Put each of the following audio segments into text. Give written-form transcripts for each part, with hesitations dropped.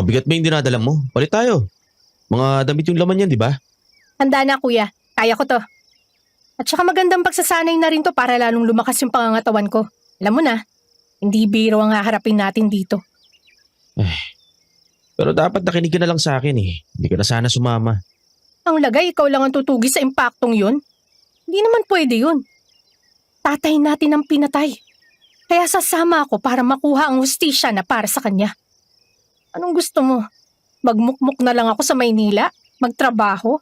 Mabigat ba yung dinadala mo? Palit tayo. Mga damit yung laman yan, di ba? Handa na kuya, kaya ko to. At saka magandang pagsasanay na rin to para lalong lumakas yung pangangatawan ko. Alam mo na, hindi biro ang haharapin natin dito. Pero dapat nakinig ka na lang sa akin eh. Hindi ka na sana sumama. Ang lagay, ikaw lang ang tutugi sa impaktong yun. Hindi naman pwede yun. Tatay natin ang pinatay. Kaya sasama ako para makuha ang hustisya na para sa kanya. Anong gusto mo? Magmukmuk na lang ako sa Maynila? Magtrabaho?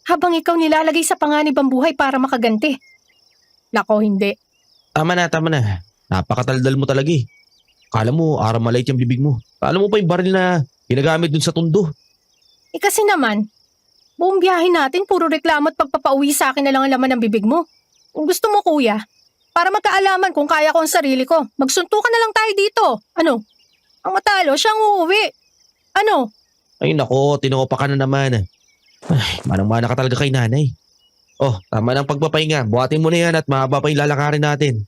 Habang ikaw nilalagay sa panganib ang buhay para makaganti. Nako, hindi. Tama na, tama na. Napakataldal mo talaga eh. Kala mo, araw maliit yung bibig mo. Kala mo pa yung baril na ginagamit dun sa tundo. Eh kasi naman, buong biyahe natin puro reklamo at pagpapauwi sa akin na lang ang laman ng bibig mo. Kung gusto mo kuya, para magkaalaman kung kaya ko ang sarili ko, magsuntukan na lang tayo dito. Ano? Ang matalo, siyang uuwi. Ano? Ay nako, tinupa ka na naman. Ay, manang-mana ka talaga kay nanay. Oh, tama ng pagpapahinga. Buhatin mo na yan at mahaba pa yung lalakarin natin.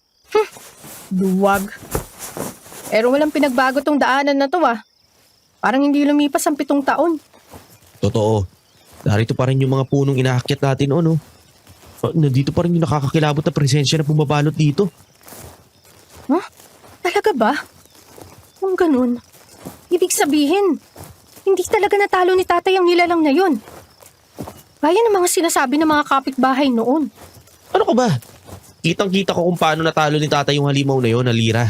Duwag. Pero walang pinagbago tong daanan na to Parang hindi lumipas ang 7 taon. Totoo. Narito pa rin yung mga punong inaakyat natin o no? Nandito pa rin yung nakakakilabot na presensya na bumabalot dito. Huh? Talaga ba? Kung ganun, ibig sabihin, hindi talaga natalo ni tatay ang nilalang na yun. Gaya ng mga sinasabi ng mga kapitbahay noon. Ano ka ba? Kitang-kita ko kung paano natalo ni tatay yung halimaw na yon na lira.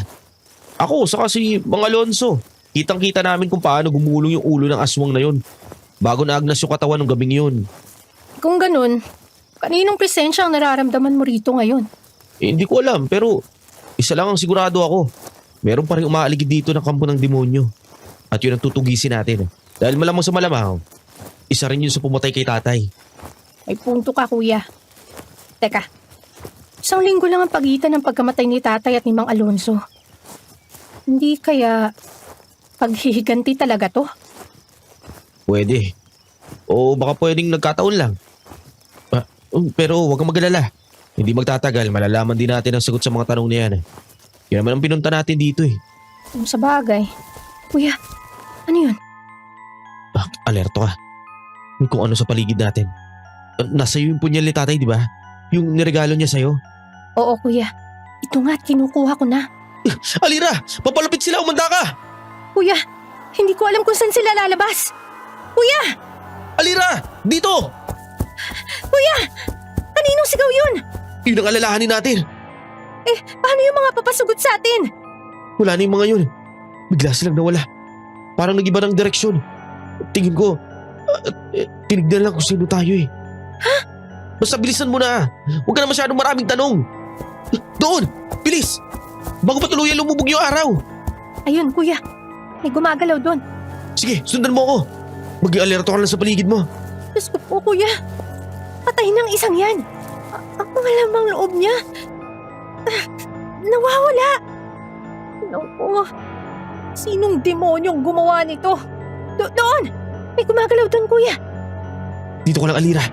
Ako, saka si Mang Alonso. Kitang-kita namin kung paano gumulong yung ulo ng aswang na yon bago naagnas yung katawan ng gabing yun. Kung ganun, kaninong presensya ang nararamdaman mo rito ngayon? Hindi ko alam pero isa lang ang sigurado ako. Meron pa rin umaaligid dito ng kampo ng demonyo. At yun ang tutugisin natin. Dahil malamang sa malamang, isa rin yun sa pumatay kay tatay. May punto ka kuya. Teka, 1 linggo lang ang pagitan ng pagkamatay ni tatay at ni Mang Alonso. Hindi kaya paghihiganti talaga to? Pwede. O baka pwedeng nagkataon lang. Pero huwag kang magalala. Hindi magtatagal, malalaman din natin ang sagot sa mga tanong niyan. Yan naman ang pinunta natin dito eh. Kung sa bagay. Kuya, ano yun? Alerto ka. May kung ano sa paligid natin. Nasa iyo yung punyal ni tatay, di ba? Yung niregalo niya sa'yo. Oo kuya, ito nga at kinukuha ko na. Alira! Papalapit sila! Umanda ka! Kuya, hindi ko alam kung saan sila lalabas. Kuya! Alira! Dito! Kuya! Kaninong sigaw yun? Yun ang alalahanin natin. Eh, paano yung mga papasugot sa atin? Wala na yung mga yun. Bigla silang nawala. Parang nag-iba ng direksyon. Tingin ko, tinignan lang kung sino tayo eh. Ha? Basta bilisan mo na. Huwag ka na masyadong maraming tanong. Doon! Bilis! Bago pa tuluyan lumubog yung araw. Ayun kuya, may gumagalaw doon. Sige, sundan mo ako. Mag-i-alerto ka lang sa paligid mo. Diyos ko po kuya, patay ng isang yan. Ang malamang loob niya. Nawawala. Naku, sinong demonyong gumawa nito? Doon! May gumagalaw doon kuya. Dito ka lang, Alira.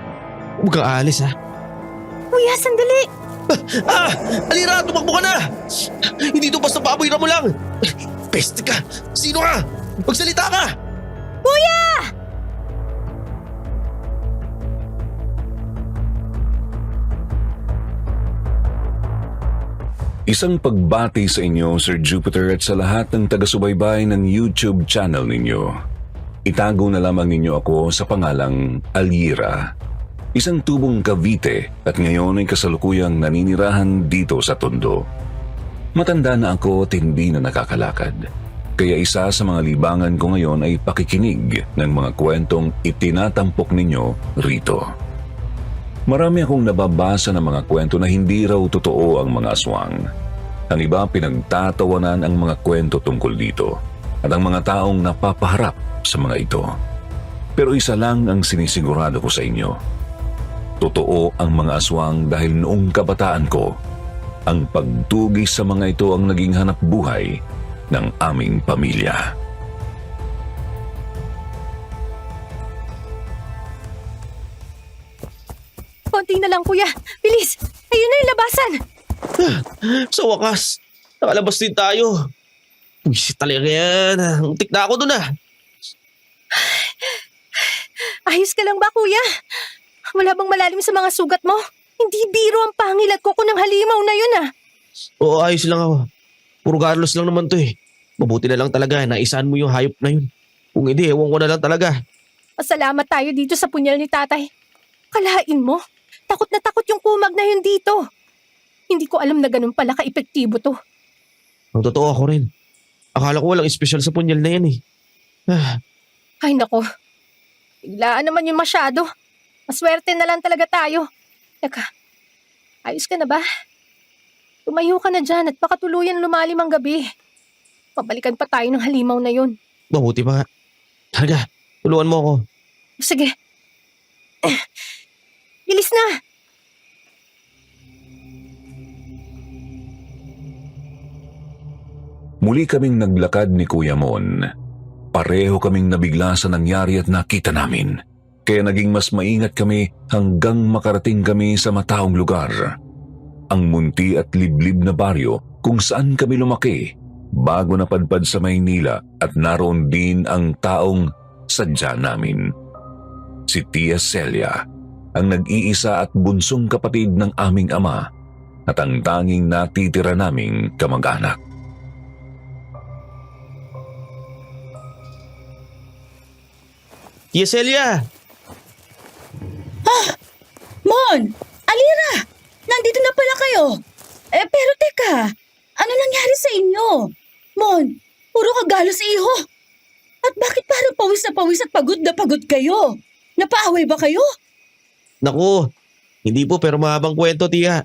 Huwag kang aalis ha. Kuya, sandali. Alira, tumakbo ka na! Hindi ito basta paboy na mo lang! Peste ka! Sino ka? Magsalita ka! Kuya! Isang pagbati sa inyo, Sir Jupiter, at sa lahat ng taga-subaybay ng YouTube channel ninyo. Itago na lamang ninyo ako sa pangalang Alira. Isang tubong Cavite at ngayon ay kasalukuyang naninirahan dito sa Tondo. Matanda na ako at hindi na nakakalakad. Kaya isa sa mga libangan ko ngayon ay pakikinig ng mga kwentong itinatampok ninyo rito. Marami akong nababasa ng mga kwento na hindi raw totoo ang mga aswang. Ang iba pinagtatawanan ang mga kwento tungkol dito at ang mga taong napapaharap sa mga ito. Pero isa lang ang sinisigurado ko sa inyo. Totoo ang mga aswang dahil noong kabataan ko, ang pagtugis sa mga ito ang naging hanap buhay ng aming pamilya. Konti na lang kuya. Bilis! Ayun na yung labasan! Sa wakas, nakalabas din tayo. Pwisit talaga yan. Untik na ako dun ah. Ayos ka lang ba, kuya? Wala bang malalim sa mga sugat mo? Hindi biro ang pangil at kuko ng halimaw na yun ah. Oo, ayos lang ako. Puro Carlos lang naman to eh. Mabuti na lang talaga na isaan mo yung hayop na yun. Kung hindi, ewan ko na lang talaga. Pasalamat tayo dito sa punyal ni tatay. Kalain mo, takot na takot yung kumag na yun dito. Hindi ko alam na ganun pala ka-epektibo to. Ang totoo ako rin. Akala ko walang espesyal sa punyal na yan eh. Ay nako, biglaan naman yun masyado. Maswerte na lang talaga tayo. Teka, ayos ka na ba? Tumayo ka na dyan at baka tuluyan lumalim ang gabi. Pabalikan pa tayo ng halimaw na yun. Mabuti pa nga. Talaga, tulungan mo ako. Sige. Bilis na! Muli kaming naglakad ni Kuya Mon. Pareho kaming nabigla sa nangyari at nakita namin. Kaya naging mas maingat kami hanggang makarating kami sa mataong lugar. Ang munti at liblib na baryo kung saan kami lumaki bago napadpad sa Maynila at naroon din ang taong sadya namin. Si Tia Celia, ang nag-iisa at bunsong kapatid ng aming ama at ang tanging natitira naming kamag-anak. Tia Celia! Mon! Alira! Nandito na pala kayo! Pero teka, ano nangyari sa inyo? Mon, puro kagalos iho! At bakit parang pawis at pagod na pagod kayo? Napaaway ba kayo? Naku, hindi po pero mahabang kwento, Tia.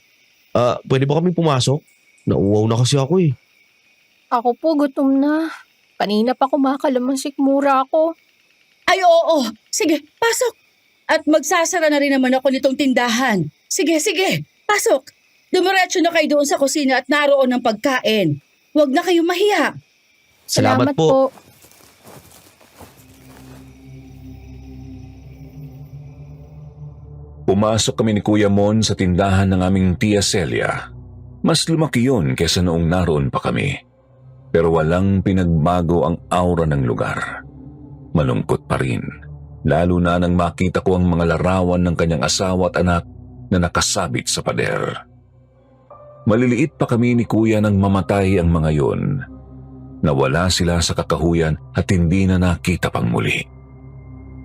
Pwede ba kami pumasok? Nauuwaw na kasi ako eh. Ako po gutom na. Kanina pa kumakalaman sikmura ako. Ay oo, sige, pasok! At magsasara na rin naman ako nitong tindahan. Sige, pasok! Dumiretso na kayo doon sa kusina at naroon ng pagkain. Huwag na kayong mahiya. Salamat po. Pumasok kami ni Kuya Mon sa tindahan ng aming Tia Celia. Mas lumaki yun kesa noong naroon pa kami. Pero walang pinagbago ang aura ng lugar. Malungkot pa rin. Lalo na nang makita ko ang mga larawan ng kanyang asawa at anak na nakasabit sa pader. Maliliit pa kami ni Kuya nang mamatay ang mga yon. Nawala sila sa kakahuyan at hindi na nakita pang muli.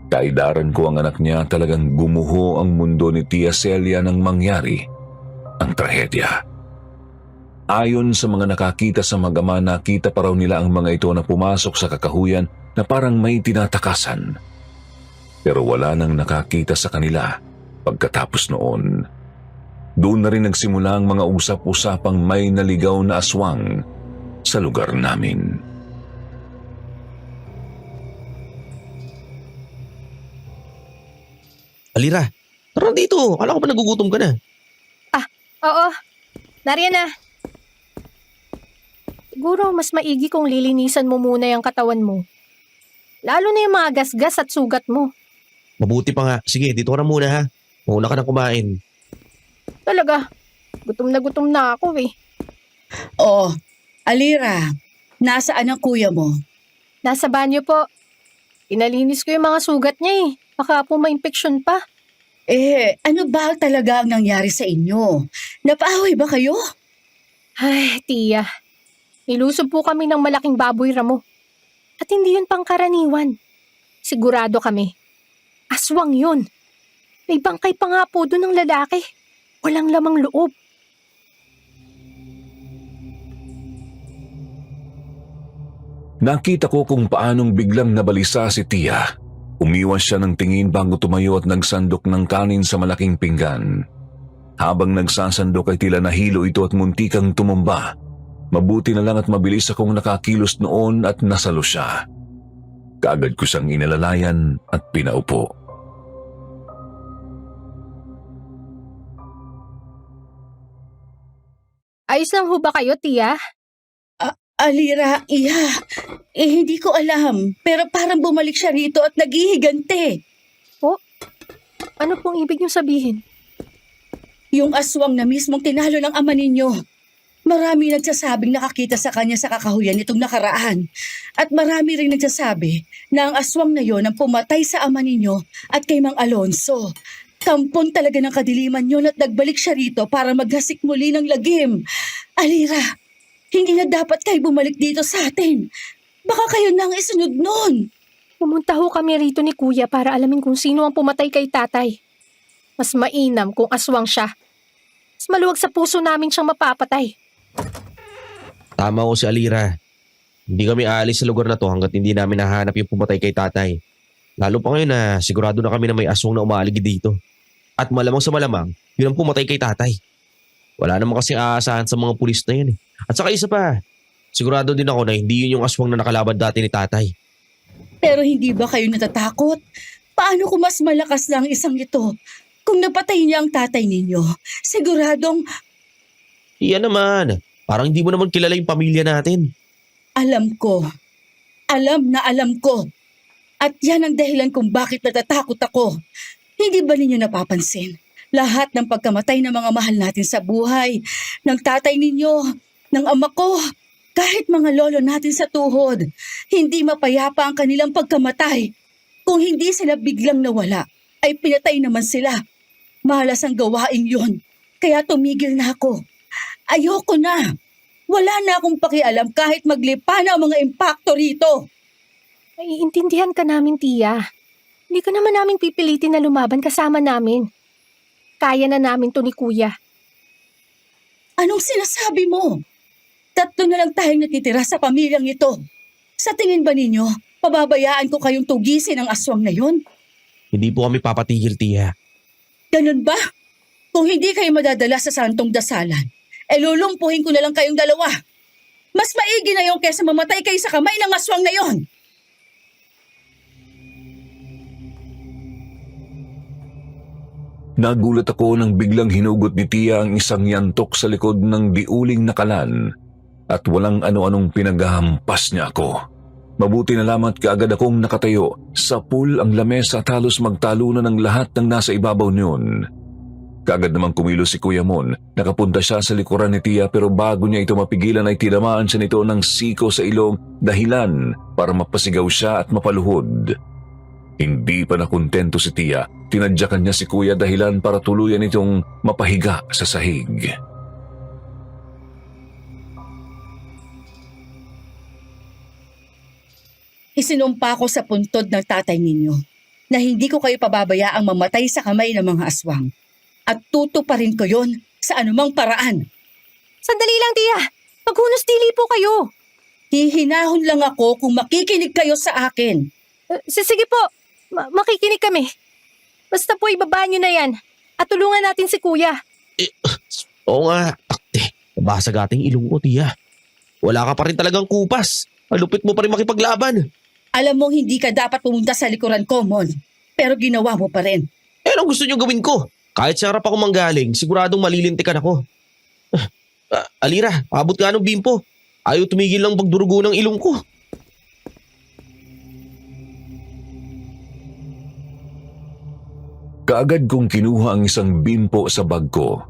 Kaidaran ko ang anak niya, talagang gumuho ang mundo ni Tia Celia nang mangyari ang trahedya. Ayon sa mga nakakita sa mag-ama, nakita pa raw nila ang mga ito na pumasok sa kakahuyan na parang may tinatakasan. Pero wala nang nakakita sa kanila pagkatapos noon. Doon na rin nagsimula ang mga usap-usapang may naligaw na aswang sa lugar namin. Alira, tara dito. Akala ko pa nagugutom ka na. Oo, nariyan na. Siguro mas maigi kung lilinisan mo muna yung katawan mo. Lalo na yung mga gasgas at sugat mo. Mabuti pa nga. Sige, dito ka na muna ha. Mauna ka na kumain. Talaga, gutom na ako eh. Oh, Alira, nasaan ang kuya mo? Nasa banyo po. Inalinis ko yung mga sugat niya eh. Baka po ma-infeksyon pa. Ano ba talaga ang nangyari sa inyo? Napaaway ba kayo? Ay, tiya. Nilusob po kami ng malaking baboy ramo. At hindi yun pangkaraniwan. Sigurado kami. Aswang yun. May bangkay pa nga po doon ng lalaki. Walang lamang loob. Nakita ko kung paanong biglang nabalisa si Tia. Umiwas siya ng tingin bago tumayo at nagsandok ng kanin sa malaking pinggan. Habang nagsasandok ay tila nahilo ito at muntikang tumumba. Mabuti na lang at mabilis akong nakakilos noon at nasalo siya. Kaagad ko siyang inalalayan at pinaupo. Ayos lang ho ba kayo, tiya? Alira, hindi ko alam. Pero parang bumalik siya rito at naghihigante. Ano pong ibig niyong sabihin? Yung aswang na mismong tinalo ng ama ninyo. Marami nagsasabing nakakita sa kanya sa kakahuyan itong nakaraan. At marami rin nagsasabi na ang aswang na yon ang pumatay sa ama ninyo at kay Mang Alonso. Kampon talaga ng kadiliman yon at nagbalik siya rito para maghasik muli ng lagim. Alira, hindi na dapat kayo bumalik dito sa atin. Baka kayo nang isunod nun. Pumunta ho kami rito ni Kuya para alamin kung sino ang pumatay kay tatay. Mas mainam kung aswang siya. Mas maluwag sa puso namin siyang mapapatay. Tama ko si Alira. Hindi kami aalis sa lugar na to hanggat hindi namin nahanap yung pumatay kay tatay. Lalo pa ngayon na sigurado na kami na may aswang na umaaligid dito. At malamang sa malamang, yun ang pumatay kay tatay. Wala naman kasi aasahan sa mga pulis na yun eh. At saka isa pa, sigurado din ako na hindi yun yung aswang na nakalaban dati ni tatay. Pero hindi ba kayo natatakot? Paano kung mas malakas na ang isang ito? Kung napatay niya ang tatay ninyo, siguradong Iyan naman, parang hindi mo naman kilala yung pamilya natin. alam ko. Alam na alam ko. At yan ang dahilan kung bakit natatakot ako. Hindi ba ninyo napapansin? Lahat ng pagkamatay ng mga mahal natin sa buhay, ng tatay ninyo, ng ama ko, kahit mga lolo natin sa tuhod, hindi mapayapa ang kanilang pagkamatay. Kung hindi sila biglang nawala, ay pinatay naman sila. Malas ang gawain yon. Kaya tumigil na ako. Ayoko na. Wala na akong pakialam kahit maglipa na ang mga impacto rito. Naiintindihan ka namin, Tia. Hindi ka naman namin pipilitin na lumaban kasama namin. Kaya na namin to ni Kuya. Anong sinasabi mo? 3 na lang tayong natitira sa pamilyang ito. Sa tingin ba ninyo, pababayaan ko kayong tugisin ang aswang na yon? Hindi po kami papatigil, Tia. Ganun ba? Kung hindi kayo madadala sa santong dasalan, lulumpuhin ko na lang kayong dalawa. Mas maigi na yon kesa mamatay kayo sa kamay ng aswang na yon. Nagulat ako nang biglang hinugot ni Tia ang isang yantok sa likod ng diuling na kalan at walang ano-anong pinaghahampas niya ako. Mabuti na lamang at kaagad akong nakatayo. Sa pool ang lamesa at halos magtalunan ng lahat ng nasa ibabaw niyon. Kaagad namang kumilos si Kuya Mon. Nakapunta siya sa likuran ni Tia pero bago niya ito mapigilan ay tinamaan siya nito ng siko sa ilong dahilan para mapasigaw siya at mapaluhod. Hindi pa nakontento si Tia. Tinadyakan niya si Kuya dahilan para tuluyan itong mapahiga sa sahig. Isinumpa ko sa puntod ng tatay ninyo na hindi ko kayo pababayaang mamatay sa kamay ng mga aswang. At tutuparin ko yon sa anumang paraan. Sandali lang, Tia. Maghunos dili po kayo. Hihinahon lang ako kung makikinig kayo sa akin. Sige po. Makikinig kami. Basta po ibaba nyo na yan. At tulungan natin si Kuya. Oo nga, takte. Nabasag ating ilong ko, Tia. Wala ka pa rin talagang kupas. Malupit mo pa rin makipaglaban. Alam mong hindi ka dapat pumunta sa likuran ko, Mon. Pero ginawa mo pa rin. Anong gusto niyo gawin ko? Kahit sa harap ako manggaling, siguradong malilintikan ako. Alira, abot ka ng bimpo. Ayaw tumigil lang pagdurugo ng ilong ko. Kaagad kong kinuha ang isang bimpo sa bag ko.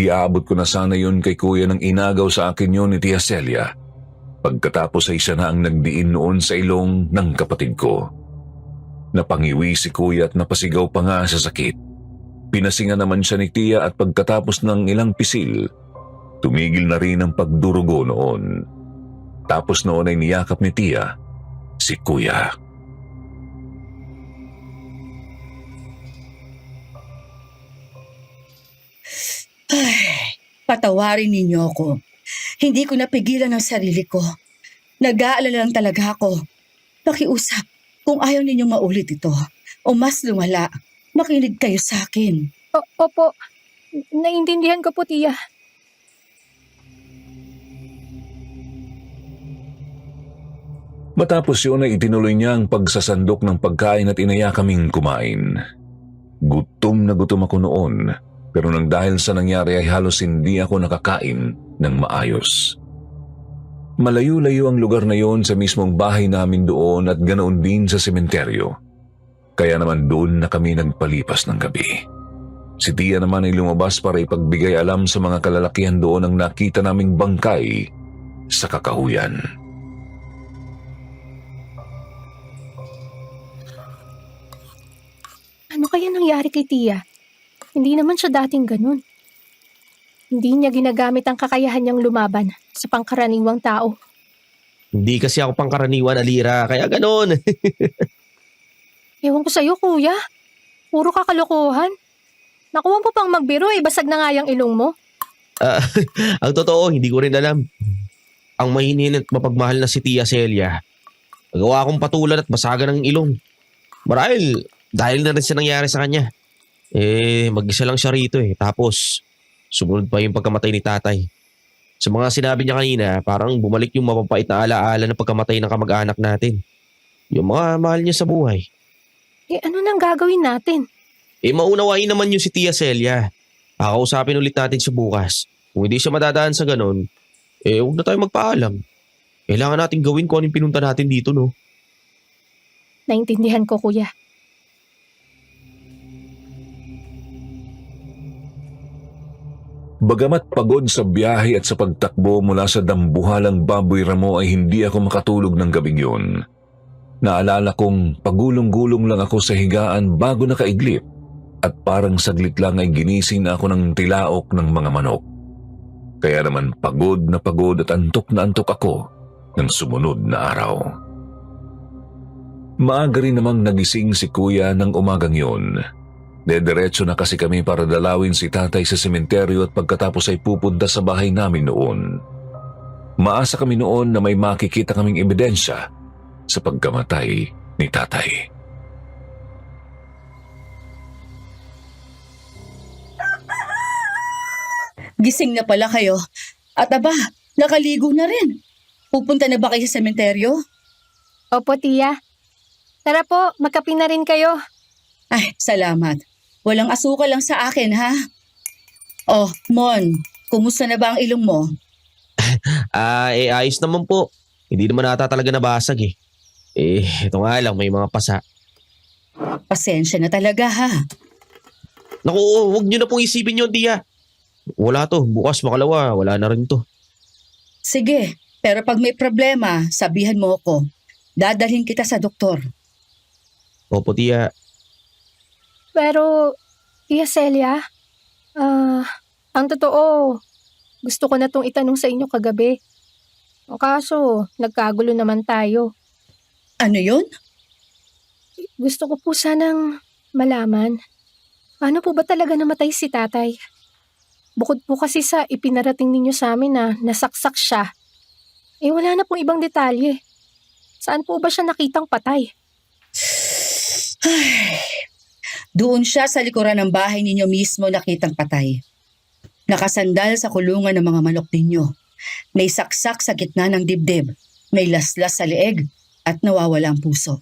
Iaabot ko na sana yun kay Kuya nang inagaw sa akin yun ni Tia Celia. Pagkatapos ay siya na ang nagdiin noon sa ilong ng kapatid ko. Napangiwi si Kuya at napasigaw pa nga sa sakit. Pinasinga naman siya ni Tia at pagkatapos ng ilang pisil, tumigil na rin ang pagdurugo noon. Tapos noon ay niyakap ni Tia si Kuya. Ay, patawarin ninyo ako. Hindi ko napigilan ang sarili ko. Nag-aalala lang talaga ako. Pakiusap, kung ayaw ninyong maulit ito, o mas lumala, makinig kayo sa akin. Opo. Naiintindihan ko po, Tia. Matapos yun ay itinuloy niya ang pagsasandok ng pagkain at inaya kaming kumain. Gutom na gutom ako noon, pero nang dahil sa nangyari ay halos hindi ako nakakain ng maayos. Malayo-layo ang lugar na yon sa mismong bahay namin doon at ganoon din sa sementeryo. Kaya naman doon na kami nagpalipas ng gabi. Si Tia naman ay lumabas para ipagbigay alam sa mga kalalakihan doon ang nakita naming bangkay sa kakahuyan. Ano kaya nangyari kay Tia? Hindi naman siya dating ganun. Hindi niya ginagamit ang kakayahan niyang lumaban sa pangkaraniwang tao. Hindi kasi ako pangkaraniwan, Alira, kaya ganon. Ewan ko sa'yo, kuya. Puro kakalokohan. Nakuha mo pang magbiro basag na nga yung ilong mo. Ah, ang totoo, hindi ko rin alam. Ang mahinin at mapagmahal na si Tia Celia. Nagawa akong patulan at basagan ng ilong. Marahil, dahil na rin siya nangyari sa kanya. Mag-isa lang siya rito Tapos, sumunod pa yung pagkamatay ni tatay. Sa mga sinabi niya kanina, parang bumalik yung mapapait na alaala ng pagkamatay ng kamag-anak natin. Yung mga mahal niya sa buhay. Ano nang gagawin natin? Maunawain naman yung si Tia Celia. Kakausapin ulit natin siya bukas. Kung hindi siya madadaan sa ganon, huwag na tayo magpaalam. Kailangan natin gawin kung anong pinunta natin dito, no? Naintindihan ko, kuya. Bagamat pagod sa biyahe at sa pagtakbo mula sa dambuhalang Baboy Ramo ay hindi ako makatulog ng gabing yun. Naalala kong pagulong-gulong lang ako sa higaan bago nakaiglip at parang saglit lang ay ginising na ako ng tilaok ng mga manok. Kaya naman pagod at antok na antok ako ng sumunod na araw. Maaga rin namang nagising si Kuya ng umagang yun. Dediretso na kasi kami para dalawin si tatay sa sementeryo at pagkatapos ay pupunta sa bahay namin noon. Maasa kami noon na may makikita kaming ebidensya sa pagkamatay ni tatay. Gising na pala kayo. At aba, nakaligo na rin. Pupunta na ba kayo sa sementeryo? Opo, Tia. Tara po, magkape na rin kayo. Ay, salamat. Walang asukal lang sa akin, ha? Oh, Mon, kumusta na ba ang ilong mo? Ayos naman po. Hindi naman ata talaga nabasag ito nga lang, may mga pasa. Pasensya na talaga, ha? Naku, huwag niyo na pong isipin yun, Tia. Wala to, bukas makalawa, wala na rin to. Sige, pero pag may problema, sabihan mo ako. Dadalhin kita sa doktor. Opo, Tia. Pero, Tia Celia, ang totoo, gusto ko na tong itanong sa inyo kagabi. O kaso, nagkagulo naman tayo. Ano yun? Gusto ko po sanang malaman, paano po ba talaga namatay si tatay? Bukod po kasi sa ipinarating ninyo sa amin na nasaksak siya, wala na pong ibang detalye. Saan po ba siya nakitang patay? Doon siya sa likuran ng bahay ninyo mismo nakitang patay. Nakasandal sa kulungan ng mga manok ninyo. May saksak sa gitna ng dibdib. May laslas sa leeg at nawawala ang puso.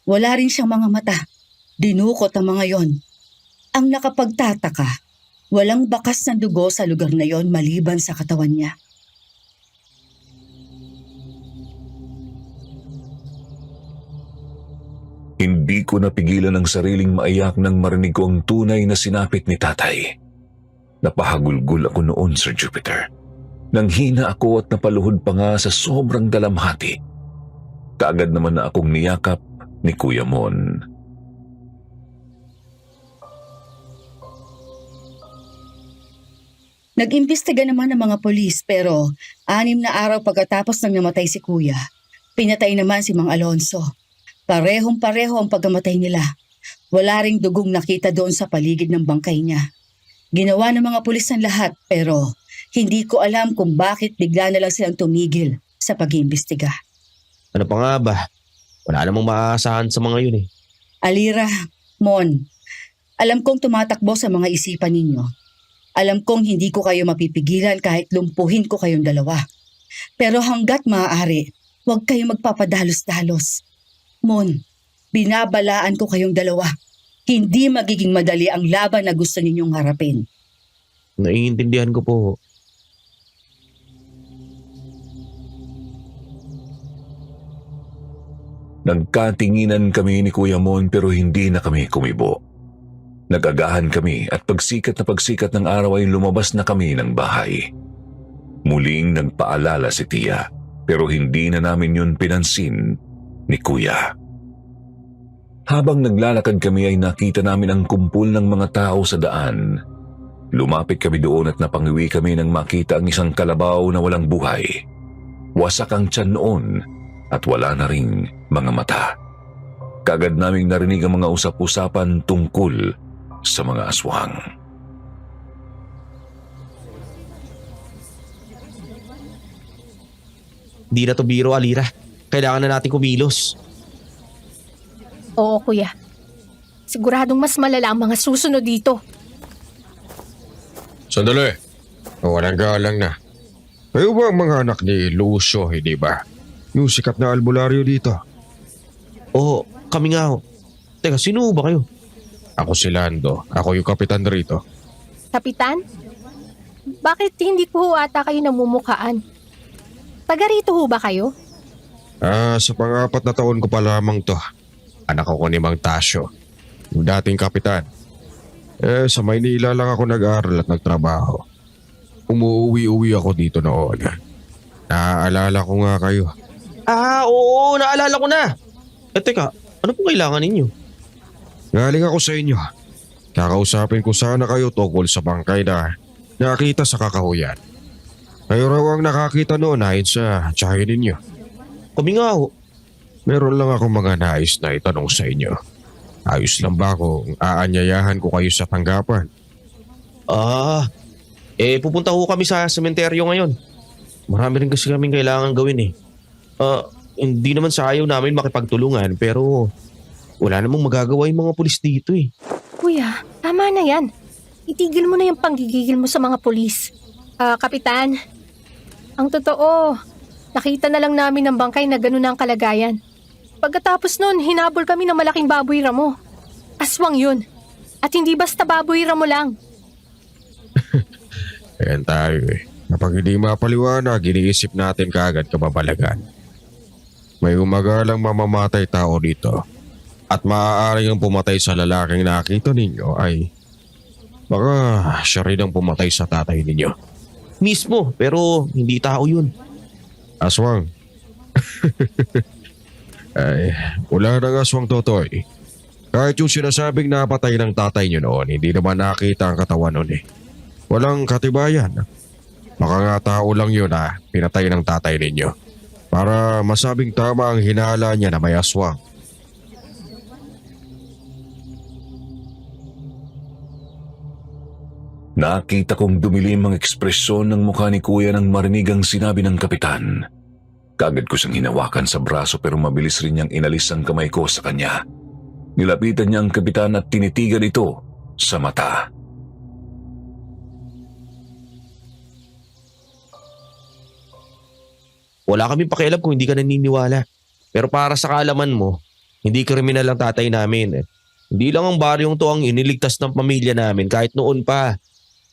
Wala rin siyang mga mata. Dinukot ang mga yon. Ang nakapagtataka, walang bakas ng dugo sa lugar na yon maliban sa katawan niya. Hindi ko napigilan ang sariling maiyak nang marinig ko ang tunay na sinapit ni tatay. Napahagulgul ako noon, Sir Jupiter. Nanghina ako at napaluhod pa nga sa sobrang dalamhati. Kaagad naman na akong niyakap ni Kuya Mon. Nag-imbestiga naman ng mga polis pero 6 na araw pagkatapos nang namatay si Kuya, pinatay naman si Mang Alonso. Parehong-pareho ang pagkamatay nila. Wala ring dugong nakita doon sa paligid ng bangkay niya. Ginawa ng mga pulis ang lahat pero hindi ko alam kung bakit bigla na lang silang tumigil sa pag-iimbestiga. Ano pa nga ba? Wala namang maaasahan sa mga yun Alira, Mon, alam kong tumatakbo sa mga isipan ninyo. Alam kong hindi ko kayo mapipigilan kahit lumpuhin ko kayong dalawa. Pero hanggat maaari, huwag kayong magpapadalos-dalos. Mon, binabalaan ko kayong dalawa. Hindi magiging madali ang laban na gusto ninyong harapin. Naiintindihan ko po. Nagkatinginan kami ni Kuya Mon pero hindi na kami kumibo. Nagagahan kami at pagsikat ng araw ay lumabas na kami ng bahay. Muling nagpaalala si Tia pero hindi na namin yun pinansin ni Kuya. Habang naglalakad kami ay nakita namin ang kumpul ng mga tao sa daan. Lumapit kami doon at napangiwi kami nang makita ang isang kalabaw na walang buhay. Wasak ang tiyan noon at wala na ring mga mata. Kagad naming narinig ang mga usap-usapan tungkol sa mga aswang. Di na to biro, Alira. Kailangan na natin kumilos. Oo, kuya. Siguradong mas malala ang mga susunod dito. Sandali. Walang galang na. Kayo ba ang mga anak ni Lucio, hindi ba? Yung sikat na albularyo dito. Oo, kami nga ho. Teka, sino ba kayo? Ako si Lando. Ako yung kapitan rito. Kapitan? Bakit hindi ko ho ata kayo namumukhaan? Taga rito ho ba kayo? Sa pang-apat na taon ko pa lamang to. Anak ako ni Mang Tasyo, yung dating kapitan. Sa Maynila lang ako nag-aaral at nagtrabaho. Umuwi-uwi ako dito noon. Naaalala ko nga kayo. Oo, naalala ko na. Teka, ano po kailangan ninyo? Galing ako sa inyo. Kakausapin ko sana kayo tungkol sa bangkay na nakita sa kakahuyan. Kayo raw ang nakakita noon ayon sa tsahin ninyo. Kami nga ho. Meron lang akong mga nais na itanong sa inyo. Ayos lang ba kung aanyayahan ko kayo sa tanggapan? Pupunta ho kami sa sementeryo ngayon. Marami rin kasi kaming kailangan gawin eh. Hindi naman sa ayaw namin makipagtulungan pero wala namang magagawa yung mga pulis dito eh. Kuya, tama na yan. Itigil mo na yung panggigigil mo sa mga pulis. Kapitan, ang totoo, nakita na lang namin ng bangkay na gano'n ang kalagayan. Pagkatapos nun, hinabol kami ng malaking baboy ramo. Aswang yun. At hindi basta baboy ramo lang. Ayan tayo eh. Kapag hindi mapaliwanag, iniisip natin kaagad kababalagan. May umagalang mamamatay tao dito. At maaaring ang pumatay sa lalaking nakita ninyo ay baka siya rin ang pumatay sa tatay ninyo. Mismo, pero hindi tao yun. Aswang. Ay, wala nang aswang, Totoy. Kahit yung sinasabing napatay ng tatay nyo noon, hindi naman nakita ang katawan noon eh. Walang katibayan. Baka nga tao lang yun pinatay ng tatay ninyo. Para masabing tama ang hinala niya na may aswang. Nakita kong dumilim ang ekspresyon ng mukha ni Kuya nang marinig ang sinabi ng kapitan. Kagad ko siyang hinawakan sa braso pero mabilis rin niyang inalis ang kamay ko sa kanya. Nilapitan niya ang kapitan at tinitigan ito sa mata. Wala kaming pakialam kung hindi ka naniniwala. Pero para sa kaalaman mo, hindi kriminal ang tatay namin. Hindi lang ang baryong to ang iniligtas ng pamilya namin kahit noon pa.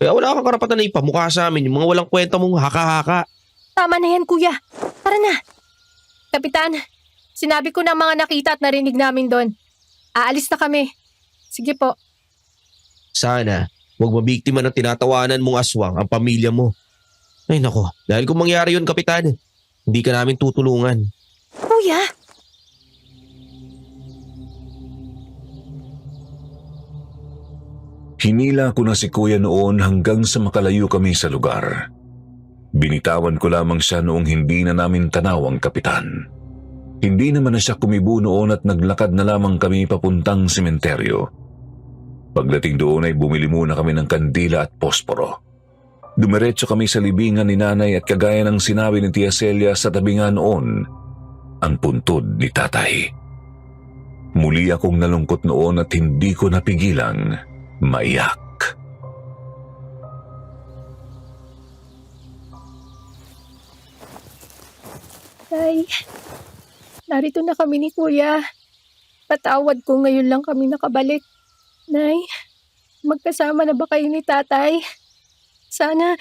Kaya wala kang karapatan na ipamukha sa amin yung mga walang kwenta mong haka-haka. Tama na yan, kuya. Tara na. Kapitan, sinabi ko na mga nakita at narinig namin doon. Aalis na kami. Sige po. Sana, huwag mabiktima ng tinatawanan mong aswang ang pamilya mo. Ay nako, dahil kung mangyari yun, Kapitan, hindi ka namin tutulungan. Kuya! Hinila ko na si Kuya noon hanggang sa makalayo kami sa lugar. Binitawan ko lamang siya noong hindi na namin tanaw ang kapitan. Hindi naman na siya kumibo noon at naglakad na lamang kami papuntang sementeryo. Pagdating doon ay bumili muna kami ng kandila at posporo. Dumiretso kami sa libingan ni nanay at kagaya ng sinabi ni Tia Celia sa tabi nga noon, ang puntod ni tatay. Muli akong nalungkot noon at hindi ko napigilang maiyak. Tay, narito na kami ni Kuya. Patawad ko ngayon lang kami nakabalik. Nay, magkasama na ba kayo ni Tatay? Sana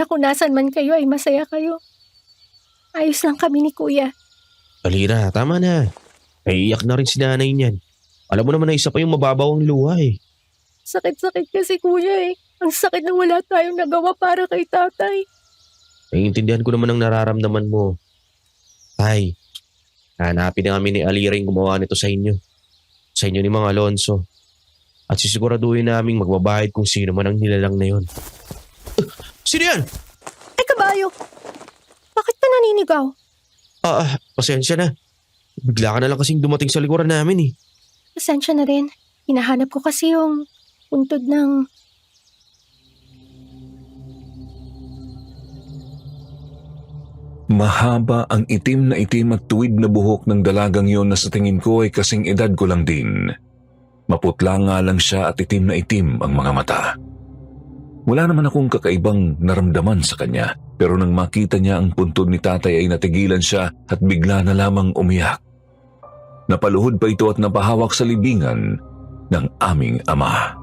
kung nasan man kayo ay masaya kayo. Ayos lang kami ni Kuya. Alira, tama na. Naiiyak na rin si nanay niyan. Alam mo naman na isa pa yung mababaw ang luha eh. Sakit-sakit kasi kuya eh. Ang sakit na wala tayong nagawa para kay tatay. Naiintindihan ko naman ang nararamdaman mo. Tay, hanapin na kami ni Alira yung gumawa nito sa inyo. Sa inyo ni Mang Alonso. At sisiguraduhin namin magbabayad kung sino man ang nilalang na yon. Sino yan? Ay kabayo! Bakit ka naninigaw? Pasensya na. Bigla ka na lang kasing dumating sa likuran namin eh. Pasensya na rin. Hinahanap ko kasi yung puntod ng... Mahaba ang itim na itim at tuwid na buhok ng dalagang yon na sa tingin ko ay kasing edad ko lang din. Maputla nga lang siya at itim na itim ang mga mata. Wala naman akong kakaibang naramdaman sa kanya, pero nang makita niya ang puntod ni tatay ay natigilan siya at bigla na lamang umiyak. Napaluhod pa ito at napahawak sa libingan ng aming ama.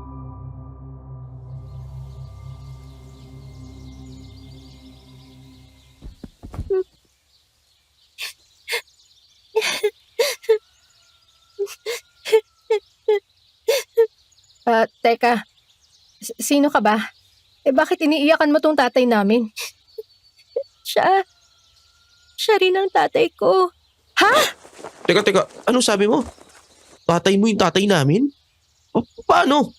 Teka. Sino ka ba? Bakit iniiyakan mo tong tatay namin? Siya rin ang tatay ko. Ha? Teka, ano sabi mo? Tatay mo yung tatay namin? Paano?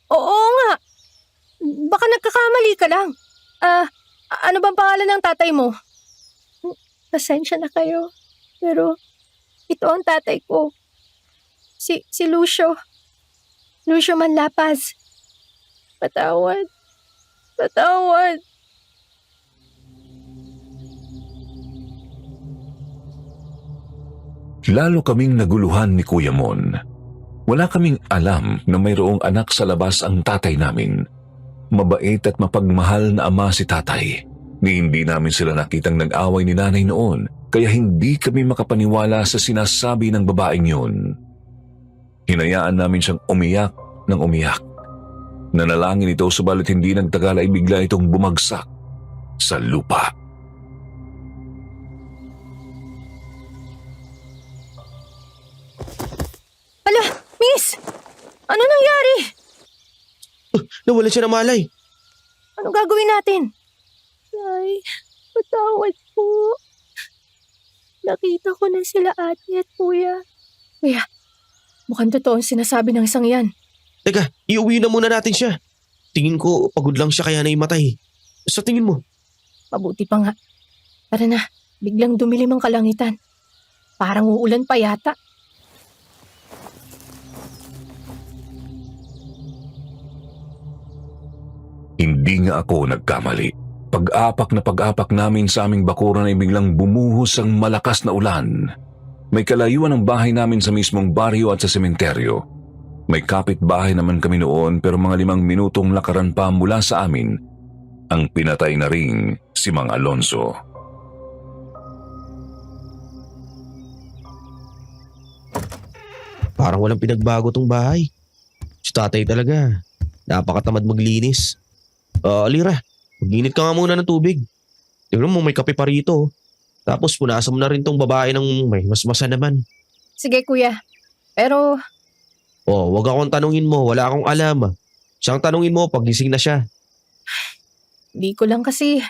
Oo nga. Baka nagkakamali ka lang. Ano bang pangalan ng tatay mo? Pasensya na kayo. Pero ito ang tatay ko. Si Lucio. Lucio Manlapas. Patawad. Lalo kaming naguluhan ni Kuya Mon. Wala kaming alam na mayroong anak sa labas ang tatay namin. Mabait at mapagmahal na ama si tatay. Ni hindi namin sila nakitang nag-away ni nanay noon, kaya hindi kami makapaniwala sa sinasabi ng babaeng yun. Hinayaan namin siyang umiyak ng umiyak. Nanalangin ito subalit hindi nagtagal ay bigla itong bumagsak sa lupa. Ala, miss! Ano nangyari? Nawala siya ng malay. Ano gagawin natin? Ay, patawad po. Nakita ko na sila ate at kuya. Kuya, mukhang totoo ang sinasabi ng isang yan. Teka, iuwi na muna natin siya. Tingin ko pagod lang siya kaya naimatay. Sa tingin mo? Mabuti pa nga. Tara na, biglang dumilim ang kalangitan. Parang uulan pa yata. Hindi nga ako nagkamali. Pag-apak namin sa aming bakuran ay biglang bumuhos ang malakas na ulan. May kalayuan ang bahay namin sa mismong baryo at sa sementeryo. May kapitbahay naman kami noon pero mga 5 minutong lakaran pa mula sa amin ang pinatay na ring si Mang Alonso. Parang walang pinagbago tong bahay. Si tatay talaga. Napakatamad maglinis. Alira, mag-init ka nga muna ng tubig. Tingnan mo may kape pa rito. Tapos punasan mo na rin tong babae ng may masmasa naman. Sige kuya, pero Wag akong tanungin mo. Wala akong alam. Siyang tanungin mo pag gising na siya. di ko lang kasi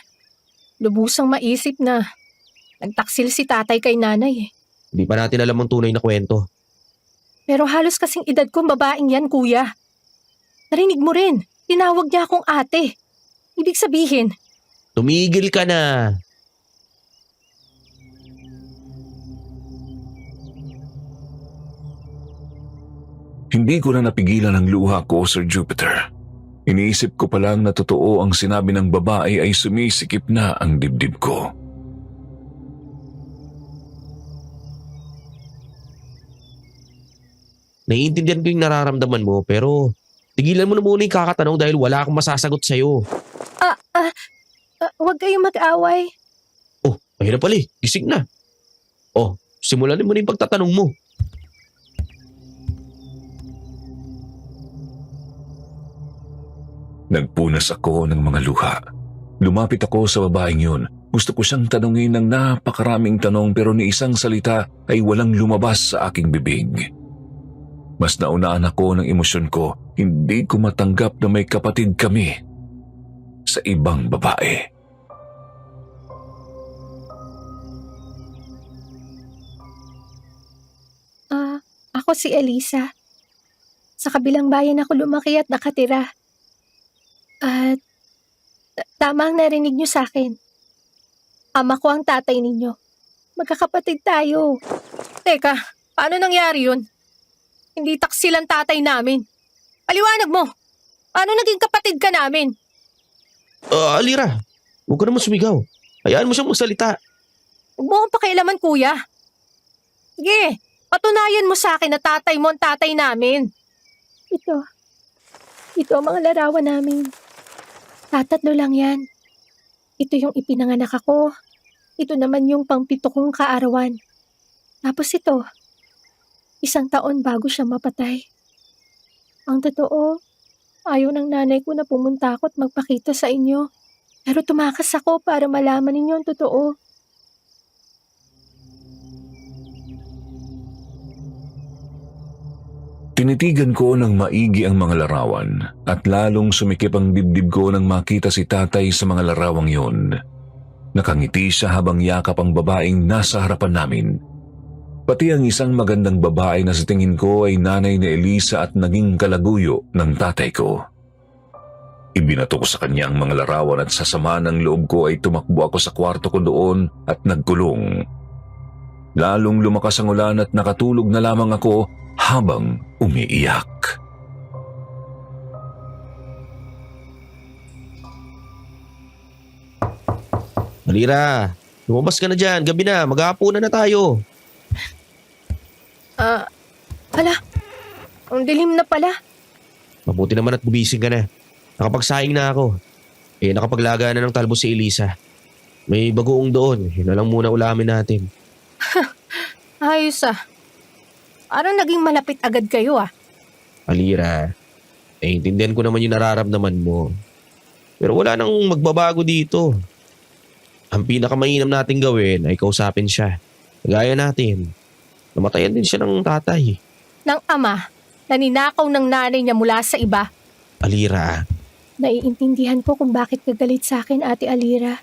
lubusang maisip na nagtaksil si tatay kay nanay. Hindi pa natin alam ang tunay na kwento. Pero halos kasing edad kong babaeng yan kuya. Narinig mo rin, tinawag niya akong ate. Ibig sabihin, Tumigil ka na. Hindi ko na napigilan ang luha ko, Sir Jupiter. Iniisip ko pa lang na totoo ang sinabi ng babae ay sumisikip na ang dibdib ko. Naiintindihan ko yung nararamdaman mo pero tigilan mo na muna yung kakatanong dahil wala akong masasagot sa'yo. huwag kayong mag-away. Ayun na pala eh. Gising na. Simulan mo na yung pagtatanong mo. Nagpunas ako ng mga luha. Lumapit ako sa babaeng yun. Gusto ko siyang tanungin ng napakaraming tanong pero ni isang salita ay walang lumabas sa aking bibig. Mas naunaan ako ng emosyon ko. Hindi ko matanggap na may kapatid kami sa ibang babae. Ako si Elisa. Sa kabilang bayan ako lumaki at nakatira. At tama ang narinig niyo sa akin. Ama ko ang tatay ninyo. Magkakapatid tayo. Teka, paano nangyari yun? Hindi taksil ang tatay namin. Paliwanag mo. Paano naging kapatid ka namin? Alira, huwag ka naman sumigaw. Hayaan mo siyang magsalita. Huwag mo akong pakialaman, kuya. Sige, patunayan mo sa akin na tatay mo ang tatay namin. Ito ang mga larawan namin. Tatatlo lang yan. Ito yung ipinanganak ako. Ito naman yung pangpito kong kaarawan. Tapos ito, 1 taon bago siya mapatay. Ang totoo, ayaw ng nanay ko na pumunta ako at magpakita sa inyo. Pero tumakas ako para malaman ninyo ang totoo. Tinitigan ko ng maigi ang mga larawan at lalong sumikip ang dibdib ko nang makita si tatay sa mga larawang yun. Nakangiti siya habang yakap ang babaeng nasa harapan namin. Pati ang isang magandang babae na sa tingin ko ay nanay ni Elisa at naging kalaguyo ng tatay ko. Ibinato ko sa kanya ang mga larawan at sa sama ng loob ko ay tumakbo ako sa kwarto ko doon at nagkulong. Lalong lumakas ang ulan at nakatulog na lamang ako habang umiiyak. Alira, lumabas ka na dyan. Gabi na, maghahapunan na tayo. Hala, ang dilim na pala. Mabuti naman at gumising ka na. Nakapagsaing na ako. Nakapaglaga na ng talbos si Elisa. May bagoong doon. Yun na lang muna ulamin natin. Ayos Parang naging malapit agad kayo Alira, naiintindihan ko naman yung nararamdaman mo. Pero wala nang magbabago dito. Ang pinakamainam nating gawin ay kausapin siya. Gaya natin. Namatayan din siya ng tatay. Ng ama na ninakaw ng nanay niya mula sa iba. Alira, Naiintindihan ko kung bakit kagalit sa akin, Ate Alira.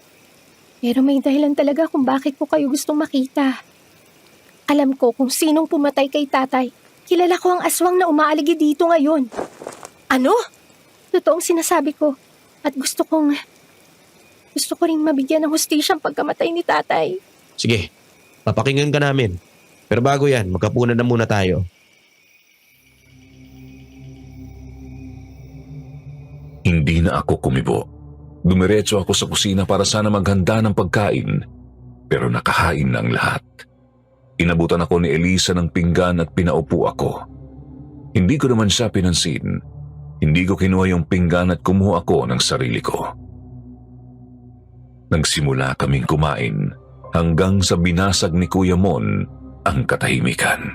Pero may dahilan talaga kung bakit ko kayo gustong makita. Alam ko kung sinong pumatay kay tatay. Kilala ko ang aswang na umaaligi dito ngayon. Ano? Totoong sinasabi ko. At gusto ko ring mabigyan ng hustisya ang pagkamatay ni tatay. sige, papakinggan ka namin. Pero bago yan, magkapunan na muna tayo. Hindi na ako kumibo. Dumiretso ako sa kusina para sana maghanda ng pagkain. Pero nakahain na ang lahat. Inabutan ako ni Elisa ng pinggan at pinaupo ako. Hindi ko naman siya pinansin. Hindi ko kinuha yung pinggan at kumuha ako ng sarili ko. Nagsimula kaming kumain hanggang sa binasag ni Kuya Mon ang katahimikan.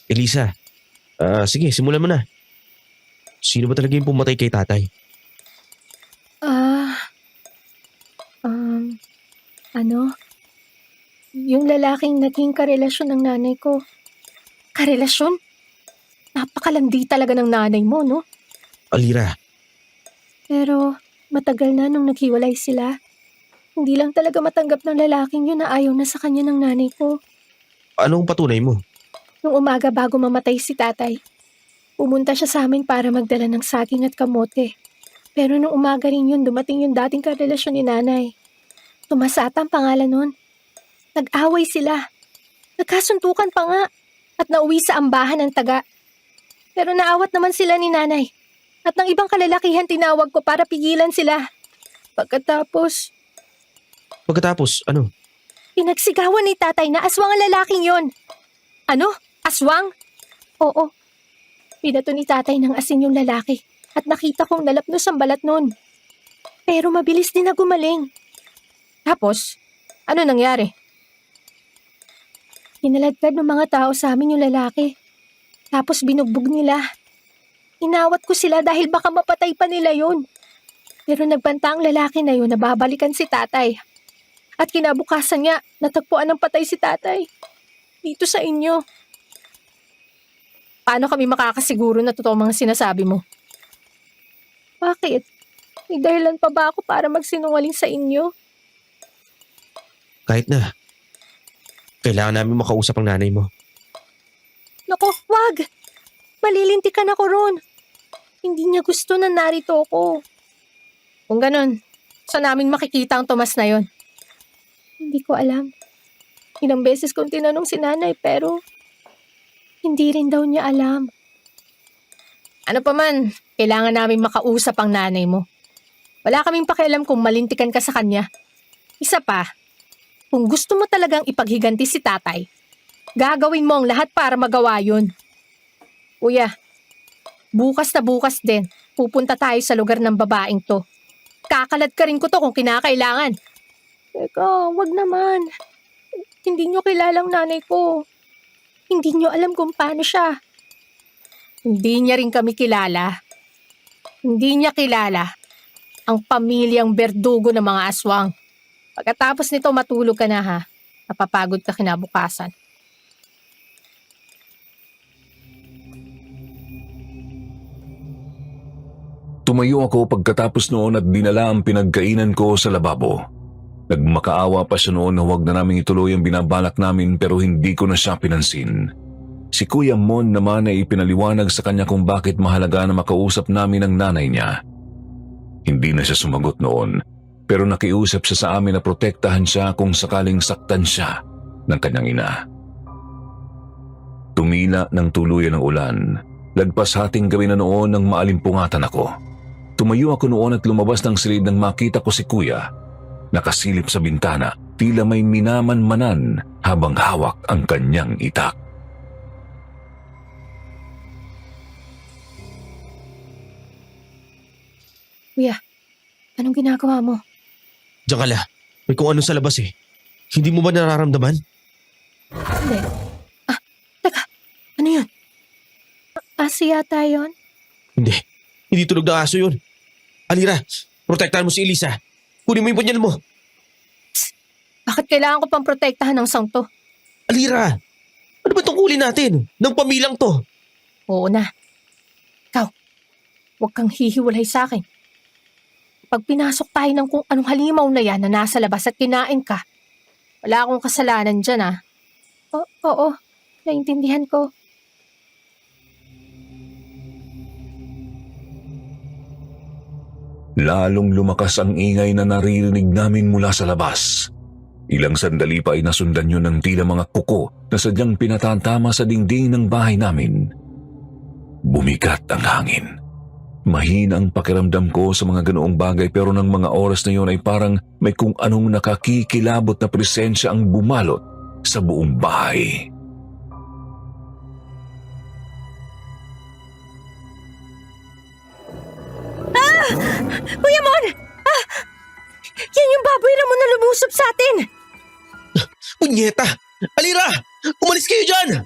Elisa, sige, simulan mo na. Sino ba talaga yung pumatay kay tatay? Yung lalaking naging karelasyon ng nanay ko. Karelasyon? Napakalandi talaga ng nanay mo, no? Alira, Pero matagal na nung naghiwalay sila. Hindi lang talaga matanggap ng lalaking yun na ayaw na sa kanya ng nanay ko. anong patunay mo? Nung umaga bago mamatay si tatay, pumunta siya sa amin para magdala ng saging at kamote. Pero nung umaga rin yun, dumating yung dating karelasyon ni nanay. Tumasata ang pangalan nun. Nag-away sila. Nagkasuntukan pa nga at nauwi sa ambahan ng taga. Pero naawat naman sila ni nanay. At ng ibang kalalakihan tinawag ko para pigilan sila. Pagkatapos, Ano? pinagsigawan ni tatay na aswang ang lalaking yon. Ano? Aswang? Oo. Pinato ni tatay ng asin yung lalaki at nakita kong nalapnos ang balat nun. Pero mabilis din na gumaling. Tapos, ano nangyari? Pinaladkad ng mga tao sa amin yung lalaki. Tapos binugbog nila. Inawat ko sila dahil baka mapatay pa nila yun. Pero nagbanta ang lalaki na yun na babalikan si tatay. At kinabukasan nga, natagpuan ng patay si tatay. Dito sa inyo. Paano kami makakasiguro na totoo mga sinasabi mo? Bakit? May dahilan pa ba ako para magsinungaling sa inyo? Kahit na. Kailangan namin makausap ang nanay mo. Naku, wag! Malilintikan ako ron. Hindi niya gusto na narito ako. Kung ganun, saan namin makikita ang Tomas na yon? Hindi ko alam. Ilang beses kong tinanong si nanay pero hindi rin daw niya alam. Ano pa man, kailangan namin makausap ang nanay mo. Wala kaming pakialam kung malintikan ka sa kanya. Isa pa, kung gusto mo talagang ipaghiganti si tatay, gagawin mo ang lahat para magawa yun. Kuya, bukas na bukas din, pupunta tayo sa lugar ng babaeng to. Kakalad ka rin ko to kung kinakailangan. Teka, wag naman. Hindi nyo kilalang nanay ko. Hindi nyo alam kung paano siya. Hindi niya rin kami kilala. Hindi niya kilala ang pamilyang berdugo ng mga aswang. Pagkatapos nito matulog ka na ha. Napapagod ka kinabukasan. Tumayo ako pagkatapos noon at dinala ang pinagkainan ko sa lababo. Nagmakaawa pa siya noon na huwag na naming ituloy ang binabalak namin pero hindi ko na siya pinansin. Si Kuya Mon naman ay ipinaliwanag sa kanya kung bakit mahalaga na makausap namin ang nanay niya. Hindi na siya sumagot noon pero nakiusap siya sa amin na protektahan siya kung sakaling saktan siya ng kanyang ina. Tumila ng tuluyan ng ulan. Lagpas hating gabi na noon nang maalimpungatan ako. Tumayo ako noon at lumabas ng silid nang makita ko si Kuya. Nakasilip sa bintana, tila may minamanmanan habang hawak ang kanyang itak. Kuya, anong ginagawa mo? Diyan ka la. May kung ano sa labas eh. Hindi mo ba nararamdaman? Hindi. Teka, ano yun? Aso yata yun? Hindi. Hindi tulog na aso yun. Alira, protektahan mo si Elisa. Kunin mo yung punyal mo. Bakit kailangan ko pang protektahan ng sang to? Alira, ano ba tungkulin natin? Ng pamilyang to. Oo na. Ikaw, huwag kang hihiwalay sa akin. Pag pinasok tayo ng kung anong halimaw na yan na nasa labas at kinain ka, wala akong kasalanan dyan ah. Oo, naintindihan ko. Lalong lumakas ang ingay na naririnig namin mula sa labas. Ilang sandali pa ay nasundan yun ng tila mga kuko na sadyang pinatatama sa dingding ng bahay namin. Bumigat ang hangin. Mahina ang pakiramdam ko sa mga ganoong bagay pero ng mga oras na yun ay parang may kung anong nakakikilabot na presensya ang bumalot sa buong bahay. Kuya Mon! Yan yung baboy na mo na lumusob sa atin! Punyeta! Alira! Umalis kayo dyan!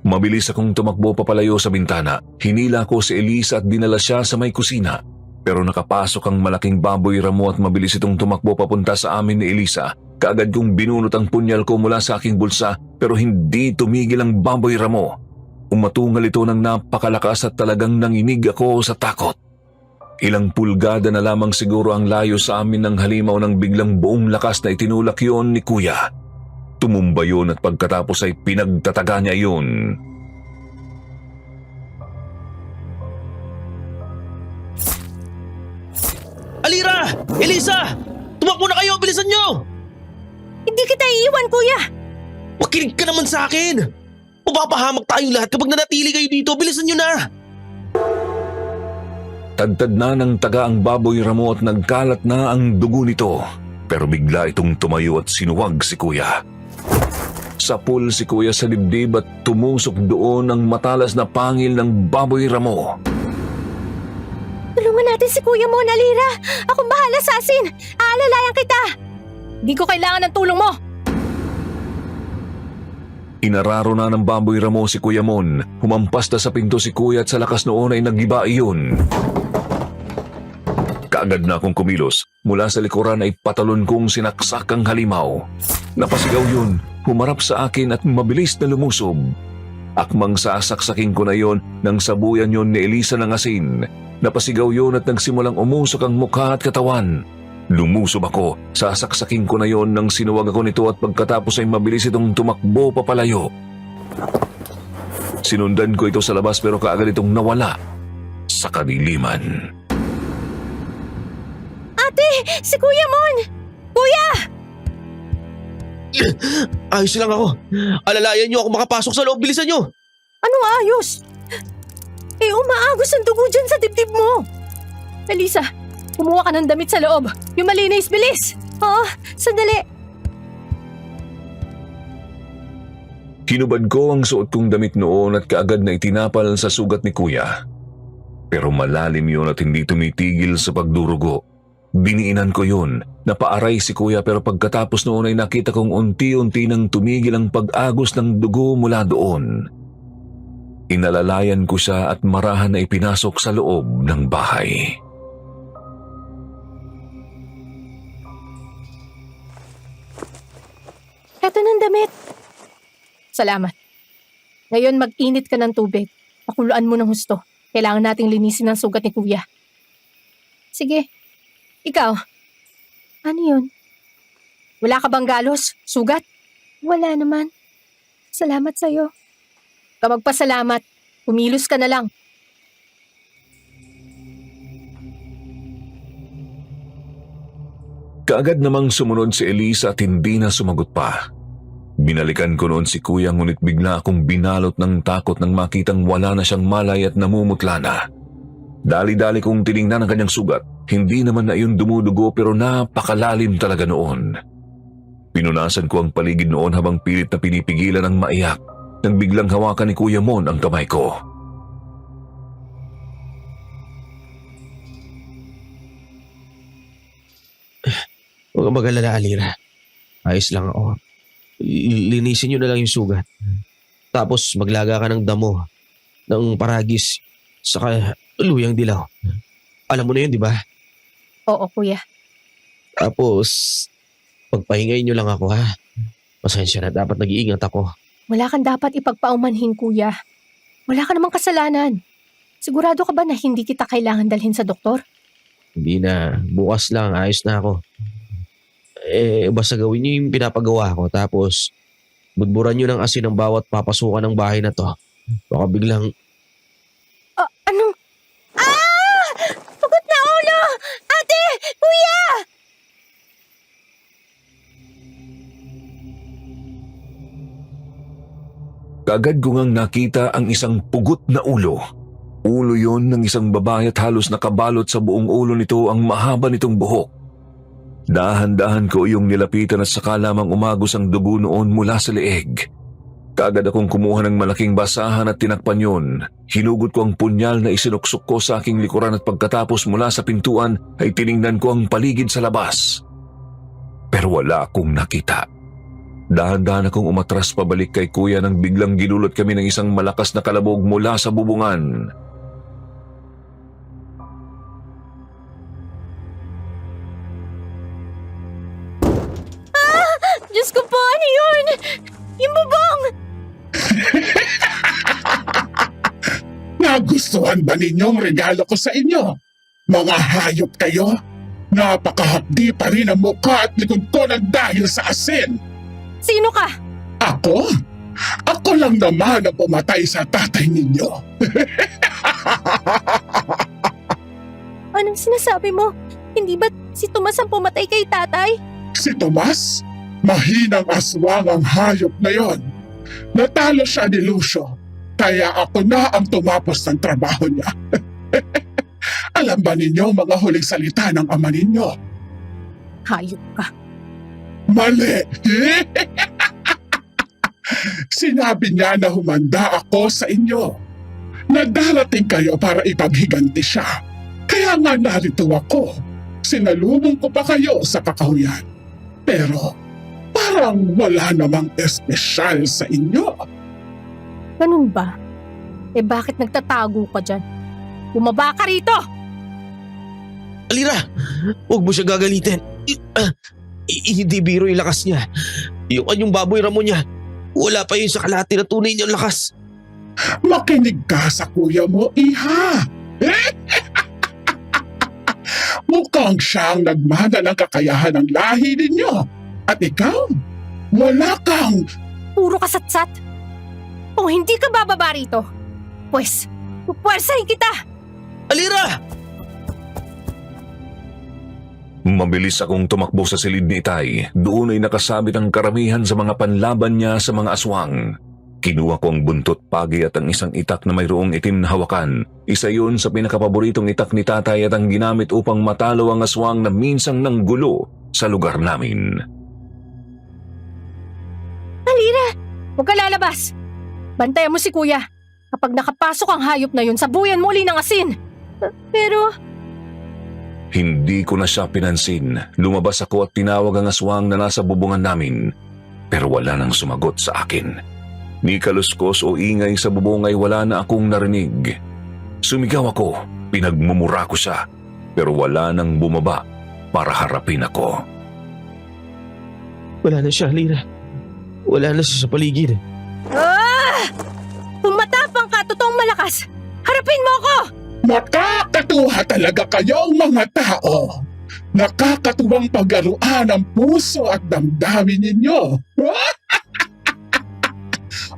Mabilis akong tumakbo papalayo sa bintana. Hinila ko si Elisa at dinala siya sa may kusina. Pero nakapasok ang malaking baboy ramo at mabilis itong tumakbo papunta sa amin ni Elisa. Kaagad kong binunot ang punyal ko mula sa aking bulsa pero hindi tumigil ang baboy ramo. Umatungal ito ng napakalakas at talagang nanginig ako sa takot. Ilang pulgada na lamang siguro ang layo sa amin ng halimaw nang biglang buong lakas na itinulak yon ni Kuya. Tumumba yun at pagkatapos ay pinagtataga niya yun. Alira! Elisa! Tumakbo na kayo! Bilisan nyo! Hindi kita iiwan, kuya! Makinig ka naman sa akin! Mapapahamak tayong lahat kapag nanatili kayo dito. Bilisan nyo na! Tadtad na ng taga ang baboy ramo at nagkalat na ang dugo nito. Pero bigla itong tumayo at sinuwag si Kuya. Sapul si Kuya sa dibdib at tumusok doon ang matalas na pangil ng baboy ramo. Tulungan natin si Kuya Mon, Alira! Akong bahala sa asin! Aalalayan kita! Di ko kailangan ng tulong mo! Inararo na ng baboy ramo si Kuya Mon. Humampas na sa pinto si Kuya at sa lakas noon ay nagiba iyon. Kaagad na akong kumilos. Mula sa likuran ay patalon kong sinaksak ang halimaw. Napasigaw yun, humarap sa akin at mabilis na lumusob. Akmang sasaksakin ko na yon nang sabuyan yon ni Elisa ng asin. Napasigaw yun at nagsimulang umusok ang mukha at katawan. Lumusob ako, sasaksakin ko na yon nang sinuwag ako nito at pagkatapos ay mabilis itong tumakbo papalayo. Sinundan ko ito sa labas pero kaagad itong nawala sa kadiliman. Si Kuya Mon! Kuya! Ayos lang ako. Alalayan niyo ako makapasok sa loob. Bilisan niyo. Anong ayos? Umaagos ang dugo dyan sa dibdib mo. Elisa, kumuha ka ng damit sa loob. Yung malinis, bilis! Oo, sandali. Hinubad ko ang suot kong damit noon at kaagad na itinapal sa sugat ni Kuya. Pero malalim yun at hindi tumitigil sa pagdurugo. Biniinan ko yun. Napaaray si Kuya pero pagkatapos noon ay nakita kong unti-unti nang tumigil ang pag-agos ng dugo mula doon. Inalalayan ko siya at marahan na ipinasok sa loob ng bahay. Eto ng damit. Salamat. Ngayon mag-init ka ng tubig. Pakuluan mo ng husto. Kailangan nating linisin ang sugat ni Kuya. Sige. Ikaw, ano yun? Wala ka bang galos? Sugat? Wala naman. Salamat sa'yo. Kapag pasalamat, kumilos ka na lang. Kaagad namang sumunod si Elisa at hindi na sumagot pa. Binalikan ko noon si Kuya ngunit bigla akong binalot ng takot nang makitang wala na siyang malay at namumutla na. Dali-dali kong tiningnan ang kanyang sugat. Hindi naman na iyon dumudugo pero napakalalim talaga noon. Pinunasan ko ang paligid noon habang pilit na pinipigilan ang maiyak nang biglang hawakan ni Kuya Mon ang kamay ko. Huwag kang mag-alala, Alira. Ayos lang ako. Linisin niyo na lang yung sugat. Tapos maglaga ka ng damo, ng paragis, saka luyang dilaw. Alam mo na yun, di ba? Oo, Kuya. Tapos, pagpahingayin niyo lang ako, ha? Pasensya na, dapat nag-iingat ako. Wala kang dapat ipagpaumanhin, Kuya. Wala ka namang kasalanan. Sigurado ka ba na hindi kita kailangan dalhin sa doktor? Hindi na, bukas lang, ayos na ako. Basta gawin niyo yung pinapagawa ko, tapos budburan niyo ng asin ang bawat papasukan ng bahay na to. Baka biglang, Anong? Pagod na ulo! Ate! Kuya! Kaagad ko ngang nakita ang isang pugot na ulo. Ulo yon ng isang babae at halos nakabalot sa buong ulo nito ang mahaba nitong buhok. Dahan-dahan ko iyong nilapitan at saka lamang umagos ang dugo noon mula sa leeg. Kaagad akong kumuha ng malaking basahan at tinakpan yun. Hinugot ko ang punyal na isinuksok ko sa aking likuran at pagkatapos mula sa pintuan ay tiningnan ko ang paligid sa labas. Pero wala akong nakita. Dahan-dahan akong umatras pabalik kay Kuya nang biglang ginulot kami ng isang malakas na kalabog mula sa bubungan. Diyos ko po, ano yun? Yung bubong! Nagustuhan ba ninyong regalo ko sa inyo? Mga hayop kayo? Napakahapdi pa rin ang mukha at likod ko ng dahil sa asin. Sino ka? Ako? Ako lang naman ang pumatay sa tatay ninyo. Anong sinasabi mo? Hindi ba si Tomas ang pumatay kay tatay? Si Tomas? Mahinang aswang ang hayop na yon. Natalo siya ni Lucio, kaya ako na ang tumapos ng trabaho niya. Alam ba ninyo mga huling salita ng ama ninyo? Hayop ka. Mali! Sinabi niya na humanda ako sa inyo. Na darating kayo para ipaghiganti siya. Kaya nga narito ako. Sinalubong ko pa kayo sa kakahuyan. Pero parang wala namang espesyal sa inyo. Ganun ba? Bakit nagtatago ka dyan? Bumaba ka rito! Alira, huwag mo siya gagalitin. Hindi biro yung lakas niya. Yung kanyang baboy Ramon niya, wala pa yun sa kalahati na tunay niyang lakas. Makinig ka sa kuya mo, iha. Mukhang siyang nagmana ng kakayahan ng lahi ninyo. At ikaw, wala kang... Puro kasatsat. Kung hindi ka bababa rito, pues, pupwersahin kita! Alira! Mabilis akong tumakbo sa silid ni Itay. Doon ay nakasabit ang karamihan sa mga panlaban niya sa mga aswang. Kinuha ko ang buntot pagi at ang isang itak na mayroong itim na hawakan. Isa yun sa pinakapaboritong itak ni tatay at ang ginamit upang matalo ang aswang na minsang nanggulo sa lugar namin. Alira, huwag ka lalabas. Bantayan mo si kuya. Kapag nakapasok ang hayop na yun, sabuyan mo uli ng asin. Pero... Hindi ko na siya pinansin. Lumabas ako at tinawag ang aswang na nasa bubungan namin. Pero wala nang sumagot sa akin. Ni kaluskos o ingay sa bubong ay wala na akong narinig. Sumigaw ako, pinagmumura ko siya. Pero wala nang bumaba para harapin ako. Wala na siya, Alira. Wala na siya sa paligid. Pumatapang ka, totoong malakas. Harapin mo ako! Nakakatuwa talaga kayong mga tao. Nakakatuwang paglaruan ang puso at damdamin ninyo.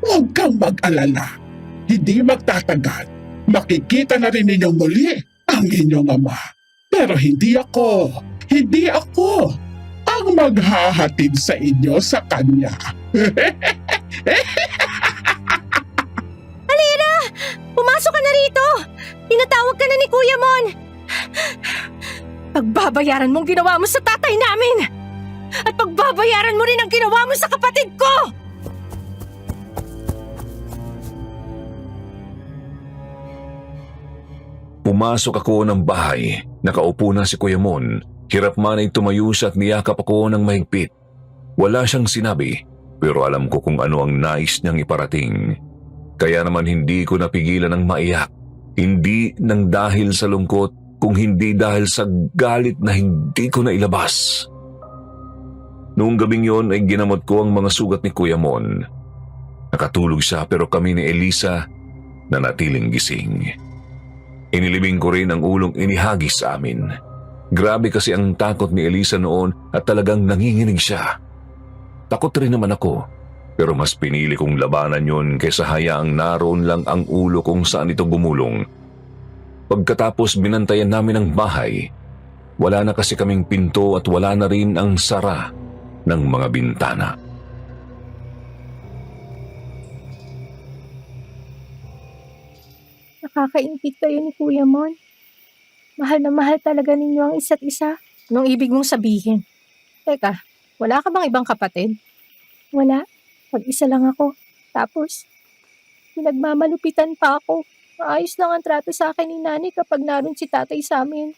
Huwag kang mag-alala. Hindi magtatagal. Makikita na rin ninyong muli ang inyong ama. Pero hindi ako ang maghahatid sa inyo sa kanya. Pumasok ka na rito! Tinatawag ka na ni Kuya Mon! Pagbabayaran mong ginawa mo sa tatay namin! At pagbabayaran mo rin ang ginawa mo sa kapatid ko! Pumasok ako ng bahay. Nakaupo na si Kuya Mon. Hirap man ay tumayo siya at niyakap ako ng mahigpit. Wala siyang sinabi, pero alam ko kung ano ang nais niyang iparating. Kaya naman hindi ko napigilan ng maiyak. Hindi nang dahil sa lungkot, kung hindi dahil sa galit na hindi ko na ilabas. Noong gabing yon ay ginamot ko ang mga sugat ni Kuya Mon. Nakatulog siya pero kami ni Elisa nanatiling gising. Inilibing ko rin ang ulong inihagis sa amin. Grabe kasi ang takot ni Elisa noon at talagang nanginginig siya. Takot rin naman ako. Pero mas pinili kong labanan yon kaysa hayaang naroon lang ang ulo kung saan ito gumulong. Pagkatapos binantayan namin ang bahay, wala na kasi kaming pinto at wala na rin ang sara ng mga bintana. Nakakaingit kayo ni Kuya Mon. Mahal na mahal talaga ninyo ang isa't isa. Anong ibig mong sabihin? Teka, wala ka bang ibang kapatid? Wala. Pag-isa lang ako. Tapos, pinagmamalupitan pa ako. Maayos lang ang trato sa akin ni Nani kapag naroon si tatay sa amin.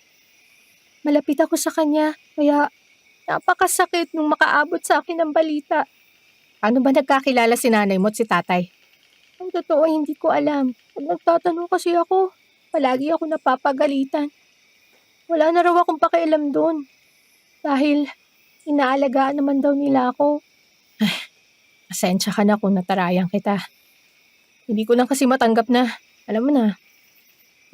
Malapit ako sa kanya, kaya napakasakit nung makaabot sa akin ng balita. Ano ba nagkakilala si nanay mo at si tatay? Ang totoo, hindi ko alam. Pag nagtatanong kasi ako, palagi ako napapagalitan. Wala na raw akong pakialam doon. Dahil inaalagaan naman daw nila ako. Pasensya ka na kung natarayan kita. Hindi ko lang kasi matanggap na, alam mo na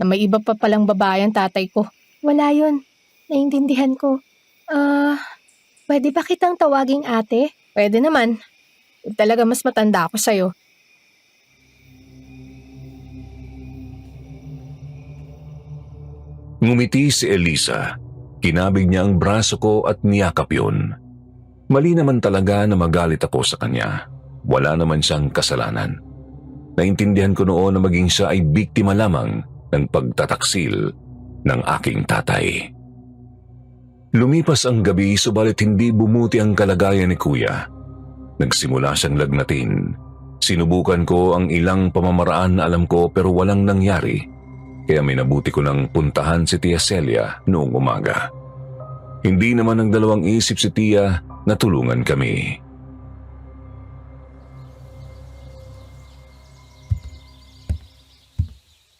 may iba pa palang babae ang tatay ko. Wala yun. Naintindihan ko. Pwede ba kitang tawaging ate? Pwede naman. Talaga mas matanda ako sa'yo. Ngumiti si Elisa. Kinabig niya ang braso ko at niyakap yun. Mali naman talaga na magalit ako sa kanya. Wala naman siyang kasalanan. Naintindihan ko noon na maging siya ay biktima lamang ng pagtataksil ng aking tatay. Lumipas ang gabi subalit hindi bumuti ang kalagayan ni Kuya. Nagsimula siyang lagnatin. Sinubukan ko ang ilang pamamaraan na alam ko pero walang nangyari. Kaya minabuti ko nang puntahan si Tia Celia noong umaga. Hindi naman ng dalawang isip si Tia na tulungan kami.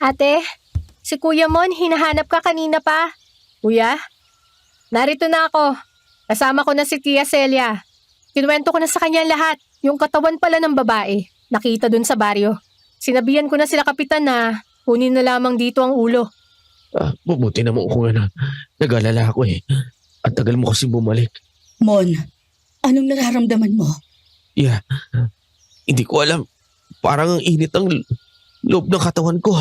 Ate, si Kuya Mon, hinahanap ka kanina pa. Kuya, narito na ako. Kasama ko na si Tia Celia. Kinuwento ko na sa kanya lahat. Yung katawan pala ng babae, nakita dun sa baryo. Sinabihan ko na sila kapitan na kunin na lamang dito ang ulo. Mabuti naman kung nag-alala ako eh. Ang tagal mo kasi bumalik. Mon, anong nararamdaman mo? Yeah, hindi ko alam. Parang ang init ang loob ng katawan ko.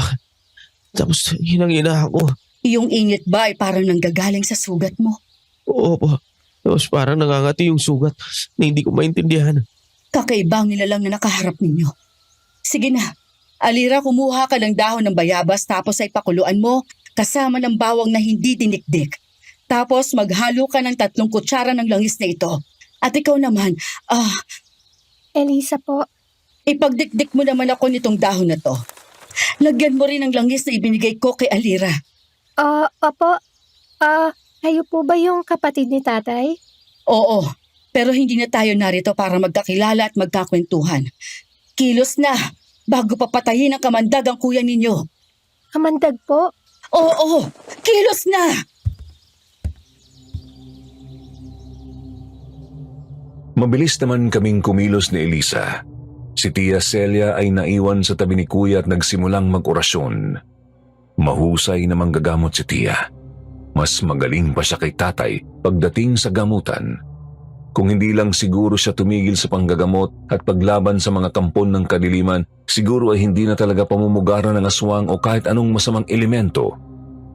Tapos hinang-ina ako. Yung init ba ay parang nanggagaling sa sugat mo? Oo po. Tapos parang nangangati yung sugat na hindi ko maintindihan. Kakaibang nilalang na nakaharap ninyo. Sige na, Alira, kumuha ka ng dahon ng bayabas tapos ay pakuluan mo kasama ng bawang na hindi dinikdik. Tapos maghalo ka ng 3 kutsara ng langis na ito. At ikaw naman, Elisa po. ipagdikdik mo naman ako nitong dahon na to. Lagyan mo rin ng langis na ibinigay ko kay Alira. Opo. Kayo po ba yung kapatid ni tatay? Oo, pero hindi na tayo narito para magkakilala at magkakwentuhan. Kilos na, bago papatayin ang kamandag ang kuya ninyo. Kamandag po. Oo, kilos na! Mabilis naman kaming kumilos ni Elisa. Si Tia Celia ay naiwan sa tabi ni Kuya at nagsimulang mag-orasyon. Mahusay na manggagamot si Tia. Mas magaling pa siya kay tatay pagdating sa gamutan. Kung hindi lang siguro siya tumigil sa panggagamot at paglaban sa mga kampon ng kadiliman, siguro ay hindi na talaga pamumugaran ng aswang o kahit anong masamang elemento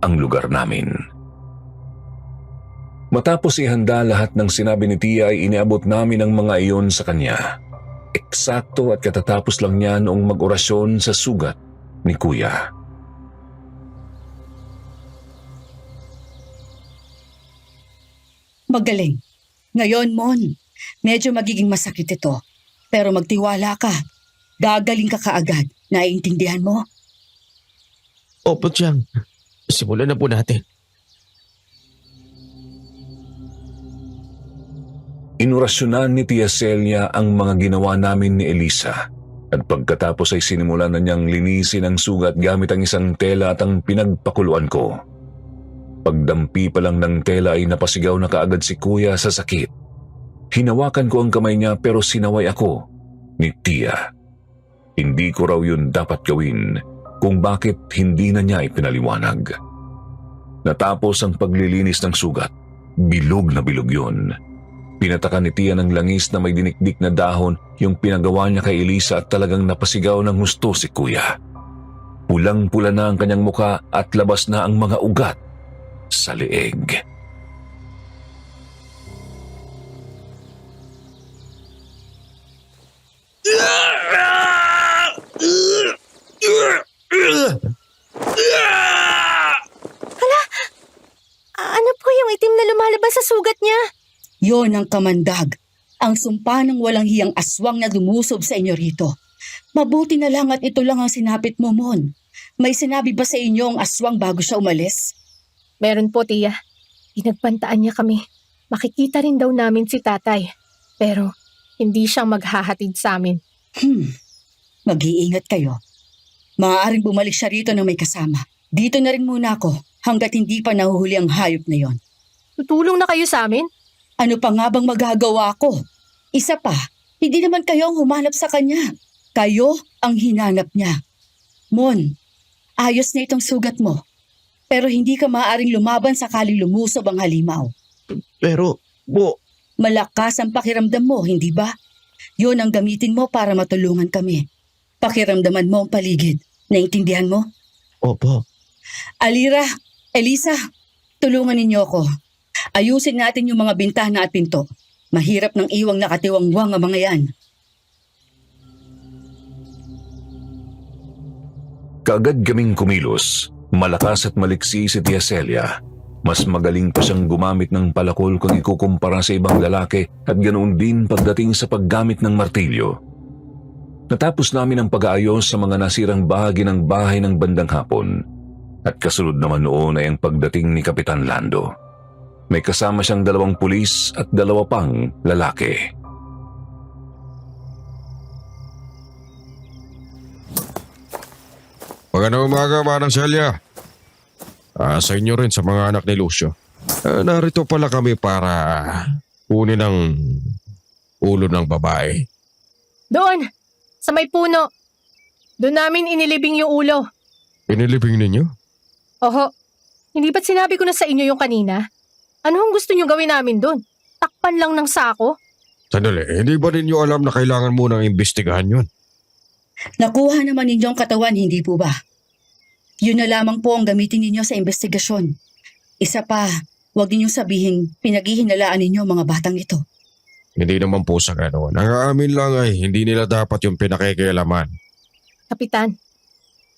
ang lugar namin. Matapos ihanda lahat ng sinabi ni Tia ay iniabot namin ang mga iyon sa kanya. Eksakto at katatapos lang niya noong mag-orasyon sa sugat ni Kuya. Magaling. Ngayon, Mon, medyo magiging masakit ito. Pero magtiwala ka. Gagaling ka kaagad. Naiintindihan mo? Opo, Chang. Simulan na po natin. Inorasyonan ni Tia Celia ang mga ginawa namin ni Elisa at pagkatapos ay sinimulan na niyang linisin ang sugat gamit ang isang tela at ang pinagpakuluan ko. Pagdampi pa lang ng tela ay napasigaw na kaagad si Kuya sa sakit. Hinawakan ko ang kamay niya pero sinaway ako ni Tia. Hindi ko raw yun dapat gawin kung bakit hindi na niya ipinaliwanag. Natapos ang paglilinis ng sugat, bilog na bilog yun. Pinatakan ni Tia ng langis na may dinikdik na dahon yung pinagawa niya kay Elisa at talagang napasigaw ng husto si Kuya. Pulang-pula na ang kanyang muka at labas na ang mga ugat sa leeg. Ano po yung itim na lumalabas sa sugat niya? Yon ang kamandag. Ang sumpa ng walang hiyang aswang na lumusob sa inyo rito. Mabuti na lang at ito lang ang sinapit mo, Mon. May sinabi ba sa inyo ang aswang bago siya umalis? Meron po, Tia. Pinagbantaan niya kami. Makikita rin daw namin si tatay. Pero hindi siyang maghahatid sa amin. Mag-iingat kayo. Maaaring bumalik siya rito na may kasama. Dito na rin muna ako hanggat hindi pa nahuhuli ang hayop na yon. Tutulong na kayo sa amin? Ano pa nga bang magagawa ko? Isa pa, hindi naman kayo ang humanap sa kanya. Kayo ang hinanap niya. Mon, ayos na itong sugat mo. Pero hindi ka maaaring lumaban sakaling lumusob ang halimaw. Pero, Malakas ang pakiramdam mo, hindi ba? Yun ang gamitin mo para matulungan kami. Pakiramdaman mo ang paligid. Naintindihan mo? opo. Alira, Elisa, tulungan ninyo ako. Ayusin natin yung mga bintana at pinto. Mahirap ng iwang nakatiwangwang ang mga yan. Kaagad kaming kumilos. Malakas at maliksi si Tia Celia. Mas magaling pa siyang gumamit ng palakol kung ikukumpara sa ibang lalaki at ganoon din pagdating sa paggamit ng martilyo. Natapos namin ang pag-aayos sa mga nasirang bahagi ng bahay ng bandang hapon. At kasunod naman noon ay ang pagdating ni Kapitan Lando. May kasama siyang 2 pulis at 2 pang lalaki. Magandang umaga, Manang Celia. Sa inyo rin sa mga anak ni Lucio. Narito pala kami para kunin ang ulo ng babae. Doon, sa may puno. Doon namin inilibing yung ulo. Pinilibing ninyo? Oho, hindi ba't sinabi ko na sa inyo yung kanina? Ano ang gusto nyo gawin namin doon? Takpan lang ng sako? Sandali, hindi ba ninyo alam na kailangan munang imbestigahan yun? Nakuha naman ninyo ang katawan, hindi po ba? Yun na lamang po ang gamitin ninyo sa investigasyon. Isa pa, huwag ninyong sabihin pinaghihinalaan ninyo ang mga batang ito. Hindi naman po sa ganoon. Ang amin lang ay hindi nila dapat yung pinakikialaman. Kapitan,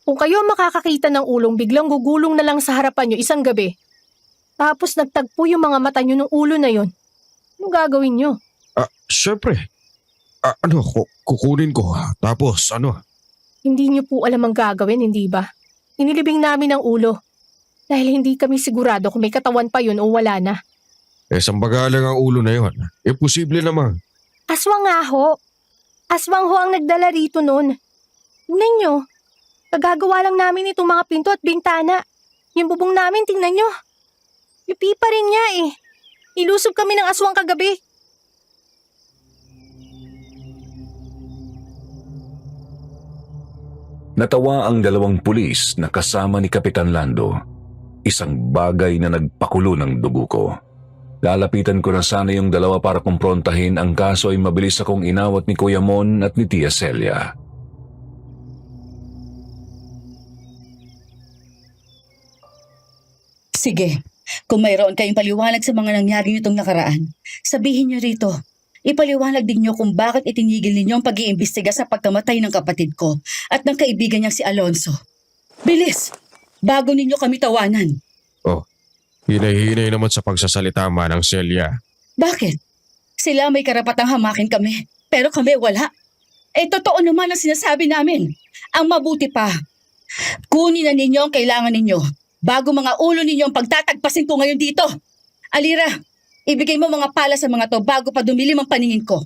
kung kayo makakakita ng ulong biglang gugulong na lang sa harapan nyo isang gabi, tapos nagtagpo yung mga mata nyo ng ulo na yon, anong gagawin nyo? Syempre. Kukunin ko. Tapos ano? Hindi nyo po alam ang gagawin, hindi ba? Inilibing namin ang ulo. Dahil hindi kami sigurado kung may katawan pa yun o wala na. Sambagalang ang ulo na yon. Posible namang. Aswang nga ho. Aswang ho ang nagdala rito nun. Tingnan nyo. Kagagawa lang namin itong mga pinto at bintana. Yung bubong namin, tingnan nyo. Yupi pa rin niya eh. Ilusob kami ng aswang kagabi. Natawa ang dalawang pulis na kasama ni Kapitan Lando. Isang bagay na nagpakulo ng dugo ko. Lalapitan ko na sana yung dalawa para kumprontahin, ang kaso ay mabilis akong inawat ni Kuya Mon at ni Tia Celia. Sige, kung mayroon kayong paliwanag sa mga nangyari nitong nakaraan, sabihin niyo rito. Ipaliwanag din niyo kung bakit itinigil ninyo ang pag-iimbestiga sa pagkamatay ng kapatid ko at ng kaibigan niyang si Alonso. Bilis! Bago ninyo kami tawanan. Hinay-hinay naman sa pagsasalita ng Celia. Bakit? Sila may karapatang hamakin kami, pero kami wala. Totoo naman ang sinasabi namin. Ang mabuti pa, kunin na ninyo ang kailangan ninyo bago mga ulo ninyo ang pagtatagpasin ko ngayon dito. Alira, ibigay mo mga pala sa mga to bago pa dumilim ang paningin ko.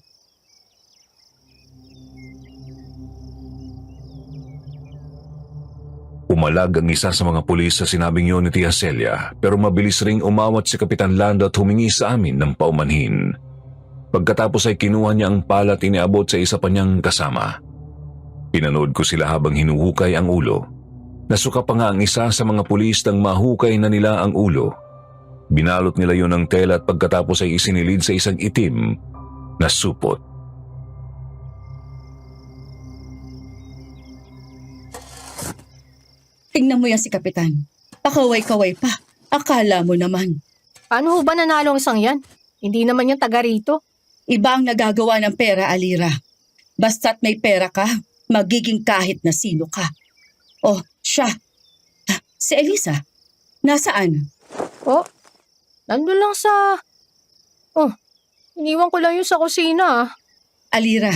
Umalag ang isa sa mga pulis sa sinabing yun ni Tia Celia, pero mabilis ring umawat si Kapitan Lando at humingi sa amin ng paumanhin. Pagkatapos ay kinuha niya ang pala at iniabot sa isa pa niyang kasama. Pinanood ko sila habang hinuhukay ang ulo. Nasuka pa nga ang isa sa mga pulis nang mahukay na nila ang ulo. Binalot nila yun ng tela at pagkatapos ay isinilid sa isang itim na supot. Tingnan mo yan si Kapitan. Pakaway-kaway pa. Akala mo naman. Paano ho ba nanalo ang isang yan? Hindi naman yung taga rito. Iba ang nagagawa ng pera, Alira. Basta't may pera ka, magiging kahit na sino ka. Oh, siya. Si Elisa. Nasaan? Oh, nandun lang sa... Oh, iniwan ko lang yun sa kusina ah. Alira,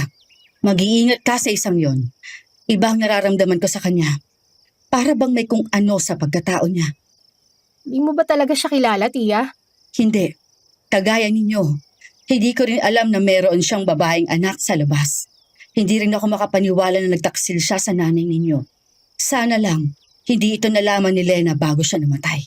mag-iingat ka sa isang yon. Iba ang nararamdaman ko sa kanya. Para bang may kung ano sa pagkatao niya. Di mo ba talaga siya kilala, Tia? Hindi. Kagaya ninyo. Hindi ko rin alam na meron siyang babaeng anak sa labas. Hindi rin ako makapaniwala na nagtaksil siya sa nanay ninyo. Sana lang, hindi ito nalaman ni Lena bago siya namatay.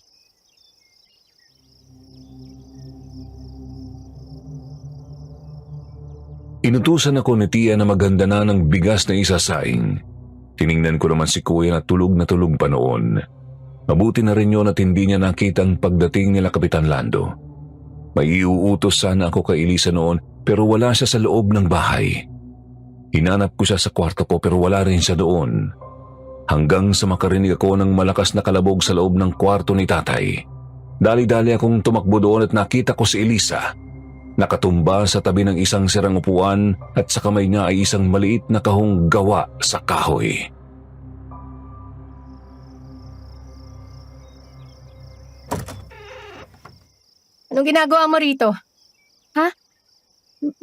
Inutusan ako ni Tia na maghanda na ng bigas na isasaing. Tiningnan ko naman si Kuya na tulog pa noon. Mabuti na rin yun at hindi niya nakita ang pagdating nila Kapitan Lando. May iuutos sana ako kay Elisa noon pero wala siya sa loob ng bahay. Hinanap ko siya sa kwarto ko pero wala rin siya doon. Hanggang sa makarinig ako ng malakas na kalabog sa loob ng kwarto ni Tatay. Dali-dali akong tumakbo doon at nakita ko si Elisa. Nakatumba sa tabi ng isang sirang upuan at sa kamay niya ay isang maliit na kahong gawa sa kahoy. Anong ginagawa mo rito? Ha?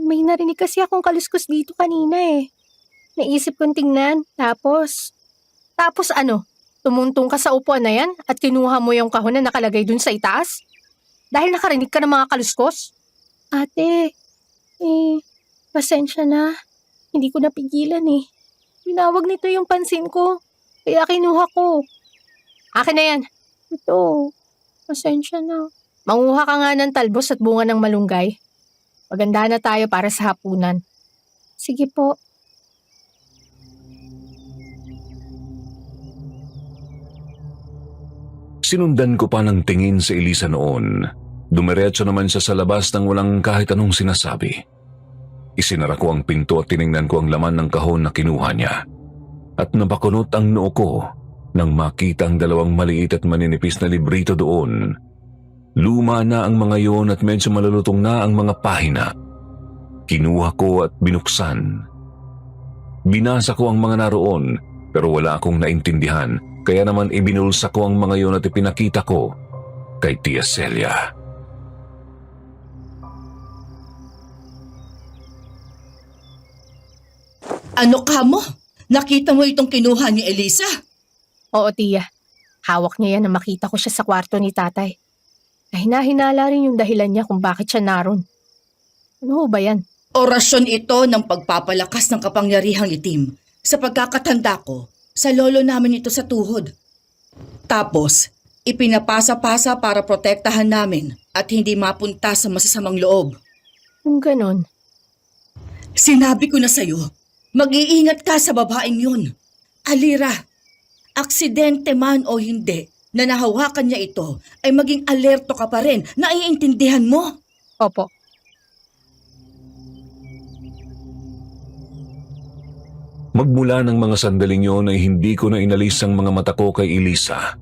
May narinig kasi akong kaluskos dito kanina eh. Naisip kong tingnan, tapos ano? Tumuntong ka sa upuan na yan at kinuha mo yung kahon na nakalagay dun sa itaas? Dahil nakarinig ka ng mga kaluskos? Ate, pasensya na. Hindi ko napigilan eh. Tinawag nito yung pansin ko. Kaya kinuha ko. Akin na yan. Ito. Pasensya na. Manguha ka nga ng talbos at bunga ng malunggay. Maganda na tayo para sa hapunan. Sige po. Sinundan ko pa ng tingin si Elisa noon. Dumiretso naman siya sa labas nang walang kahit anong sinasabi. Isinara ko ang pinto at tiningnan ko ang laman ng kahon na kinuha niya. At napakunot ang noo ko nang makita ang dalawang maliit at maninipis na librito doon. Luma na ang mga yon at medyo malulutong na ang mga pahina. Kinuha ko at binuksan. Binasa ko ang mga naroon pero wala akong naintindihan, kaya naman ibinulsa ko ang mga yon at ipinakita ko kay Tia Celia. Ano ka mo? Nakita mo itong kinuha ni Elisa? Oo, tiya. Hawak niya yan na makita ko siya sa kwarto ni tatay. Kahina-hinala rin yung dahilan niya kung bakit siya naroon. Ano ho ba yan? Orasyon ito ng pagpapalakas ng kapangyarihang itim. Sa pagkakatanda ko, sa lolo namin ito sa tuhod. Tapos, ipinapasa-pasa para protektahan namin at hindi mapunta sa masasamang loob. Kung ganon, Sinabi ko na sa'yo, mag-iingat ka sa babaeng yun. Alira, aksidente man o hindi, na nahawakan niya ito, ay maging alerto ka pa rin. Naiintindihan mo? opo. Magmula ng mga sandaling yon ay hindi ko na inalis ang mga mata ko kay Elisa.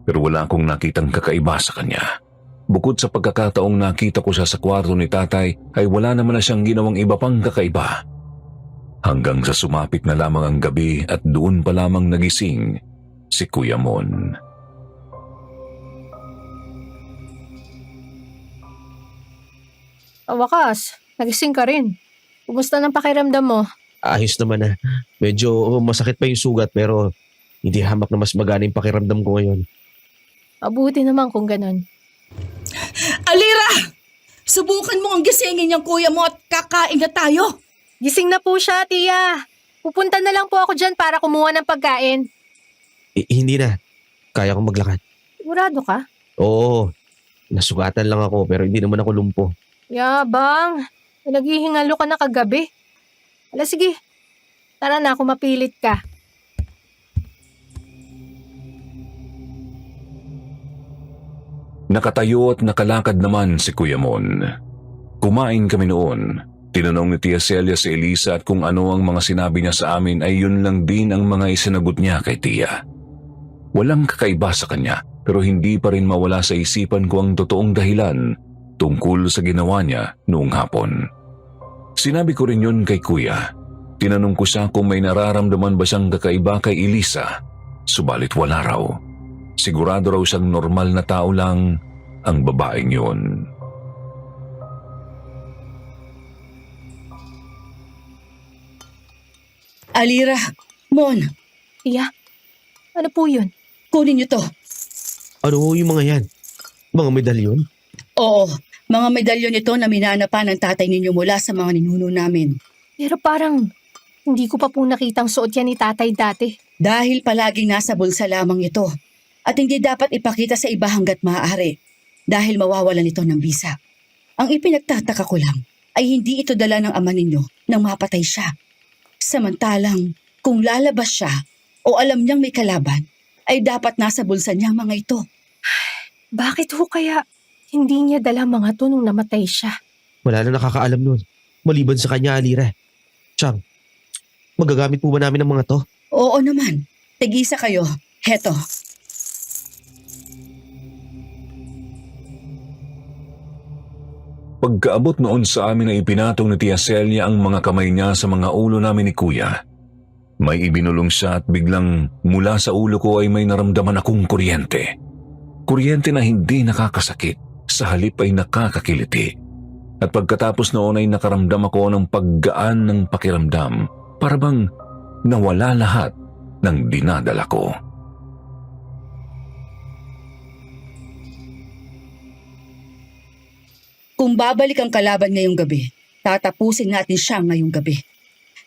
Pero wala akong nakitang kakaiba sa kanya. Bukod sa pagkakataong nakita ko siya sa kwarto ni tatay, ay wala naman na siyang ginawang iba pang kakaiba. Hanggang sa sumapit na lamang ang gabi at doon pa lamang nagising si Kuya Mon. Wakas, nagising ka rin. Kumusta ng pakiramdam mo? Ayos naman na. Medyo masakit pa yung sugat pero hindi hamak na mas magana yung pakiramdam ko ngayon. Mabuti naman kung ganon. Alira! Subukan mo ang gisingin niyang kuya mo at kakain na tayo. Gising na po siya, tiya. Pupunta na lang po ako dyan para kumuha ng pagkain. Hindi na. Kaya kong maglakad. Sigurado ka? Oo. Nasugatan lang ako pero hindi naman ako lumpo. Yabang. Naghihingalo ka na kagabi. Ala sige. Tara na kung mapilit ka. Nakatayo at nakalakad naman si Kuya Mon. Kumain kami noon. Tinanong ni Tia Celia si Elisa at kung ano ang mga sinabi niya sa amin ay yun lang din ang mga isinagot niya kay Tia. Walang kakaiba sa kanya pero hindi pa rin mawala sa isipan ko ang totoong dahilan tungkol sa ginawa niya noong hapon. Sinabi ko rin yun kay Kuya. Tinanong ko siya kung may nararamdaman ba siyang kakaiba kay Elisa. Subalit wala raw. Sigurado raw siyang normal na tao lang ang babaeng yun. Alira, Mon, Tiya, ano po yun? kunin niyo to. Ano ho yung mga yan? Mga medalyon? Oo, mga medalyon ito na minanapan ng tatay ninyo mula sa mga ninuno namin. Pero parang hindi ko pa po nakitang suot yan ni tatay dati. Dahil palaging nasa bulsa lamang ito at hindi dapat ipakita sa iba hanggat maaari dahil mawawalan ito ng bisa. Ang ipinagtataka ko lang ay hindi ito dala ng ama ninyo nang mapatay siya. Samantalang kung lalabas siya o alam niyang may kalaban, ay dapat nasa bulsa niya ang mga ito. Bakit ho kaya hindi niya dala mga to nung namatay siya? Wala na nakakaalam nun. Maliban sa kanya, Alira. Chang, magagamit po ba namin ang mga to? Oo naman, tigisa kayo. Heto. Pagkaabot noon sa amin ay ipinatong ni Tia Celia ang mga kamay niya sa mga ulo namin ni Kuya. May ibinulong siya at biglang mula sa ulo ko ay may naramdaman akong kuryente. Kuryente na hindi nakakasakit, sa halip ay nakakakiliti. At pagkatapos noon ay nakaramdam ako ng paggaan ng pakiramdam, para bang nawala lahat ng dinadala ko. Kung babalik ang kalaban ngayong gabi, tatapusin natin siya ngayong gabi.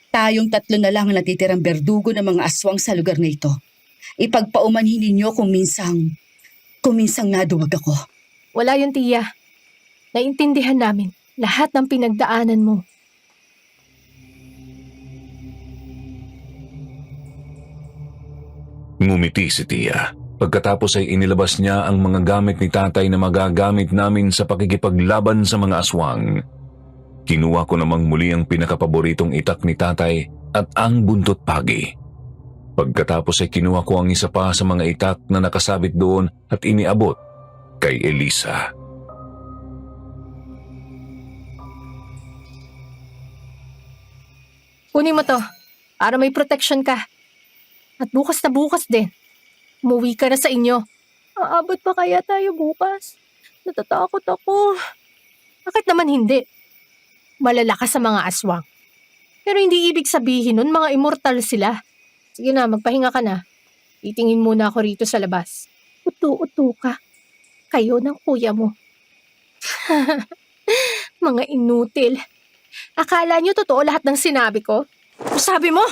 Tayong tatlo na lang ang natitirang berdugo ng mga aswang sa lugar na ito. Ipagpaumanhin ninyo kung minsang Kuminsang naduwag ako. Wala yun, Tia. Naintindihan namin lahat ng pinagdaanan mo. Ngumiti si Tia. Pagkatapos ay inilabas niya ang mga gamit ni tatay na magagamit namin sa pakikipaglaban sa mga aswang. Kinuha ko namang muli ang pinakapaboritong itak ni tatay at ang buntot pagi. Pagkatapos ay kinuha ko ang isa pa sa mga itak na nakasabit doon at iniabot kay Elisa. Kunin mo to para may protection ka. At bukas na bukas din. Umuwi ka na sa inyo. Aabot pa kaya tayo bukas? Natatakot ako. Bakit naman hindi? Malalakas sa mga aswang. Pero hindi ibig sabihin nun mga immortal sila. Sige na, magpahinga ka na. Titingin muna ako rito sa labas. Utu-utu ka. Kayo ng kuya mo. Mga inutil. Akala nyo totoo lahat ng sinabi ko? O sabi mo?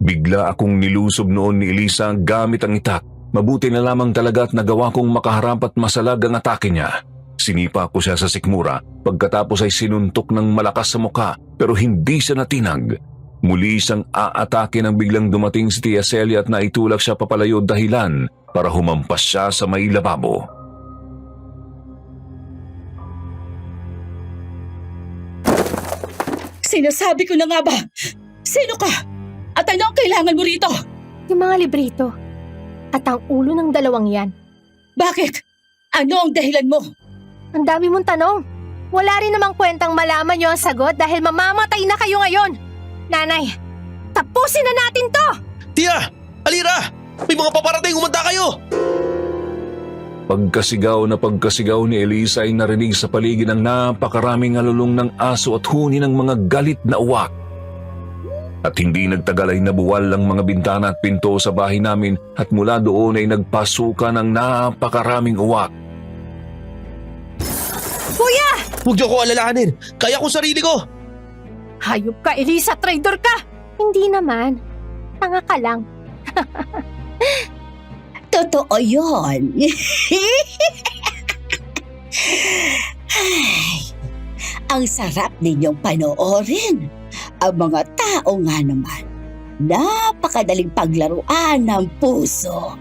Bigla akong nilusob noon ni Elisa gamit ang itak. Mabuti na lamang talaga at nagawa kong makaharap at masalag ang atake niya. Sinipa ko siya sa sikmura, pagkatapos ay sinuntok ng malakas sa mukha pero hindi siya natinag. Muli siyang aatake nang biglang dumating si Tia Celia at naitulak siya papalayo dahilan para humampas siya sa may lababo. Sinasabi ko na nga ba? Sino ka? At ano ang kailangan mo rito? Yung mga librito. At ang ulo ng dalawang yan. Bakit? Ano ang dahilan mo? Ang dami mong tanong. Wala rin namang kwentang malaman nyo ang sagot dahil mamamatay na kayo ngayon. Nanay, tapusin na natin to! Tia! Alira! May mga paparating, umanda kayo! Pagkasigaw ni Elisa ay narinig sa paligid ang napakaraming alulong ng aso at huni ng mga galit na uwak. At hindi nagtagal ay nabuwal ang mga bintana at pinto sa bahay namin at mula doon ay nagpasukan ng napakaraming uwak. Kuya! Huwag niyo ko alalahanin. Kaya ko sarili ko. Hayop ka, Elisa! Traitor ka! Hindi naman. Tanga ka lang. Totoo yun. Ay, ang sarap ninyong panoorin. Ang mga tao nga naman, napakadaling paglaruan ng puso.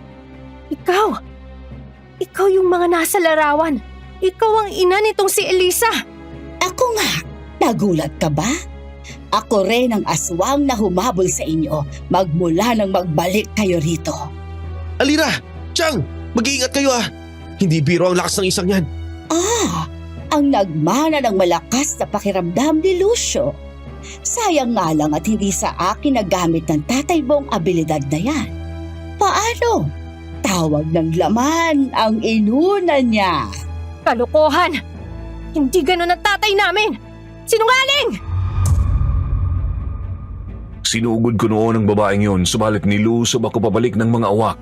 Ikaw! Ikaw yung mga nasa larawan. Ikaw ang ina nitong si Elisa. Ako nga, nagulat ka ba? Ako rin ang aswang na humabol sa inyo magmula nang magbalik kayo rito. Alira! Chang! Mag-iingat kayo ah! Hindi biro ang lakas ng isang yan. Ang nagmana ng malakas na pakiramdam ni Lucio. Sayang nga lang at hindi sa akin nagamit ng tatay mo ang abilidad na yan. Paano? Tawag ng laman ang inuna niya. Kalokohan! Hindi ganun ang tatay namin! Sinungaling! Sinugod ko noon ang babaeng yun, subalit nilusob ako pabalik ng mga uwak.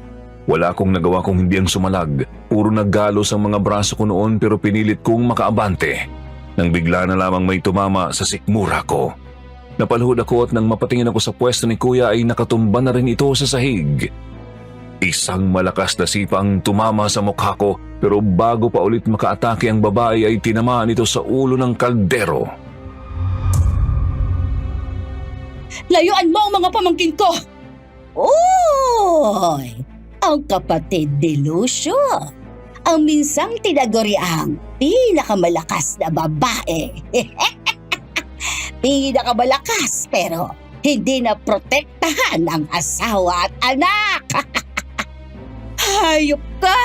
Wala akong nagawa kung hindi ang sumalag. Puro naggalos ang mga braso ko noon pero pinilit kong makaabante. Nang bigla na lamang may tumama sa sikmura ko. Napalhod ako at nang mapatingin ako sa pwesto ni Kuya ay nakatumba na rin ito sa sahig. Isang malakas na sipa ang tumama sa mukha ko pero bago pa ulit makaatake ang babae ay tinamaan ito sa ulo ng kaldero. Layuan mo ang mga pamangkin ko! Oy! Ang kapatid ni Lucio. Ang minsang tinaguriang pinakamalakas na babae. Pinakamalakas pero hindi na protektahan ang asawa at anak. Hayop ka!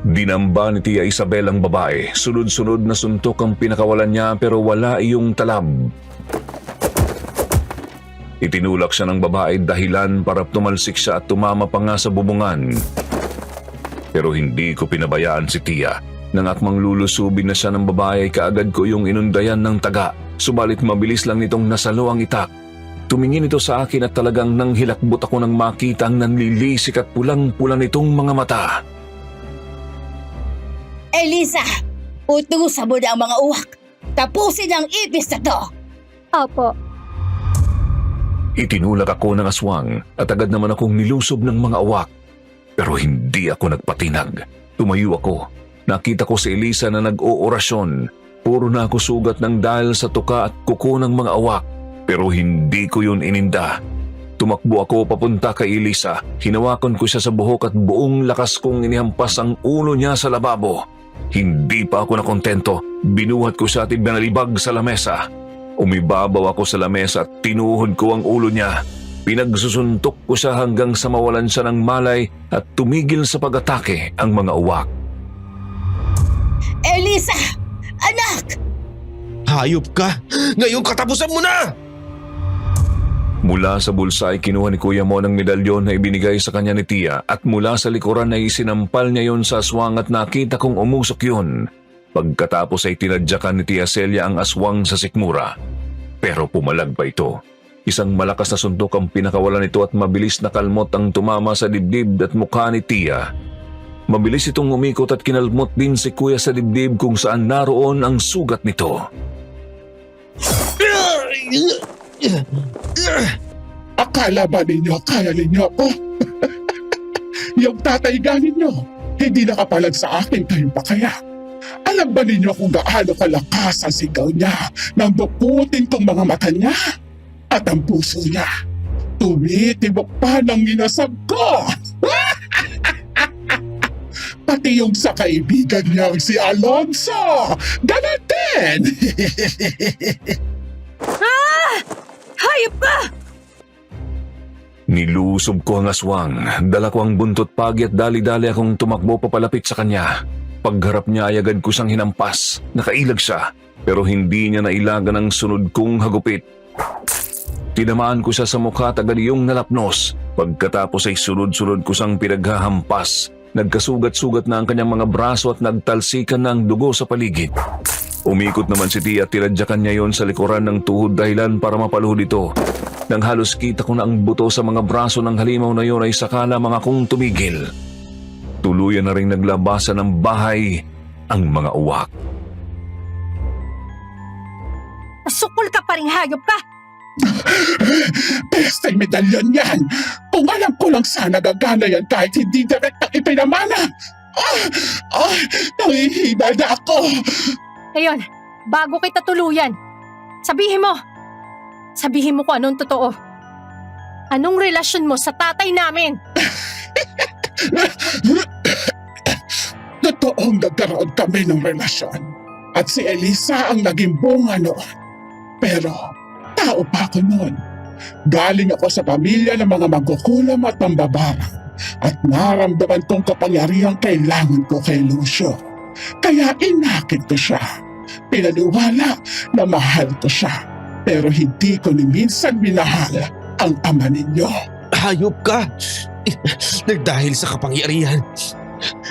Dinamba ni Tia Isabel ang babae. Sunod-sunod na suntok ang pinakawalan niya pero wala iyong talab. Itinulak siya ng babae dahilan para tumalsik siya at tumama pa nga sa bubungan. Pero hindi ko pinabayaan si Tia. Nang akmang lulusubin na siya ng babae ay kaagad ko yung inundayan ng taga. Subalit mabilis lang nitong nasalo ang itak. Tumingin ito sa akin at talagang nanghilakbot ako nang makita ang nanlilisik at pulang-pula nitong mga mata. Elisa, utusan mo na ang mga uwak. Tapusin ang ipis na to. Opo. Itinulak ako ng aswang at agad naman akong nilusob ng mga awak. Pero hindi ako nagpatinag. Tumayo ako. Nakita ko si Elisa na nag-oorasyon. Puro na ako sugat ng dahil sa tuka at kuko ng mga awak. Pero hindi ko yun ininda. Tumakbo ako papunta kay Elisa. Hinawakan ko siya sa buhok at buong lakas kong inihampas ang ulo niya sa lababo. Hindi pa ako nakontento. Binuhat ko siya at ibinalibag sa lamesa. Umibabaw ako sa lamesa at tinuhod ko ang ulo niya. Pinagsusuntok ko siya hanggang sa mawalan siya ng malay at tumigil sa pag-atake ang mga uwak. Elisa! Anak! Hayop ka! Ngayon katapusan mo na! Mula sa bulsa ay kinuha ni Kuya Mon ang medalyon na ibinigay sa kanya ni Tia at mula sa likuran ay isinampal niya yon sa aswang at nakita kong umusok yun. Pagkatapos ay tinadyakan ni Tia Celia ang aswang sa sikmura. Pero pumalag pa ito. Isang malakas na suntok ang pinakawalan nito at mabilis na kalmot ang tumama sa dibdib at mukha ni Tia. Mabilis itong umikot at kinalmot din si Kuya sa dibdib kung saan naroon ang sugat nito. Akala ba ninyo kaya ninyo ako? Yung tatay ninyo, hindi nakapalag sa akin kayong pakaya. Alam ba ninyo kung gaano kalakas ang sigaw niya nang bukutin kong mga mata niya? At ang puso niya, tumitibok pa ng inasab ko. Pati yung sa kaibigan niyang si Alonso, ganun din. Hayop ka! Nilusob ko ang aswang, dala ko ang buntot pagi at dali-dali akong tumakbo papalapit sa kanya. Pagharap niya ay agad ko siyang hinampas, nakailag siya, pero hindi niya nailagan ang sunod kong hagupit. Tinamaan ko siya sa mukha at agad iyong nalapnos. Pagkatapos ay sunod-sunod ko siyang pinaghahampas. Nagkasugat-sugat na ang kanyang mga braso at nagtalsikan na ang dugo sa paligid. Umikot naman si Tia at tinadyakan niya yon sa likuran ng tuhod dahilan para mapaluhod ito. Nang halos kita ko na ang buto sa mga braso ng halimaw na yon ay saka lamang akong tumigil. Tuluyan na rin naglabasan ng bahay ang mga uwak. Asukol ka pa rin, hayop ka! Pesteng medalyon yan. Kung alam ko lang sana gagana yan kahit hindi direktang ipinamana. Nangihina na ako. Ngayon, bago kita tuluyan, sabihin mo kung anong totoo. Anong relasyon mo sa tatay namin? Totoong nagkaroon kami ng relasyon. At si Elisa ang naging bunga noon. Pero tao pa ako noon. Galing ako sa pamilya ng mga magkukulam at mambabarang. At naramdaman kong kapangyarihang kailangan ko kay Lucio. Kaya inakit ko siya. Pinaniwala na mahal ko siya. Pero hindi ko ni minsan minahal ang ama ninyo. Hayop ka! Nagdahil sa kapangyarihan.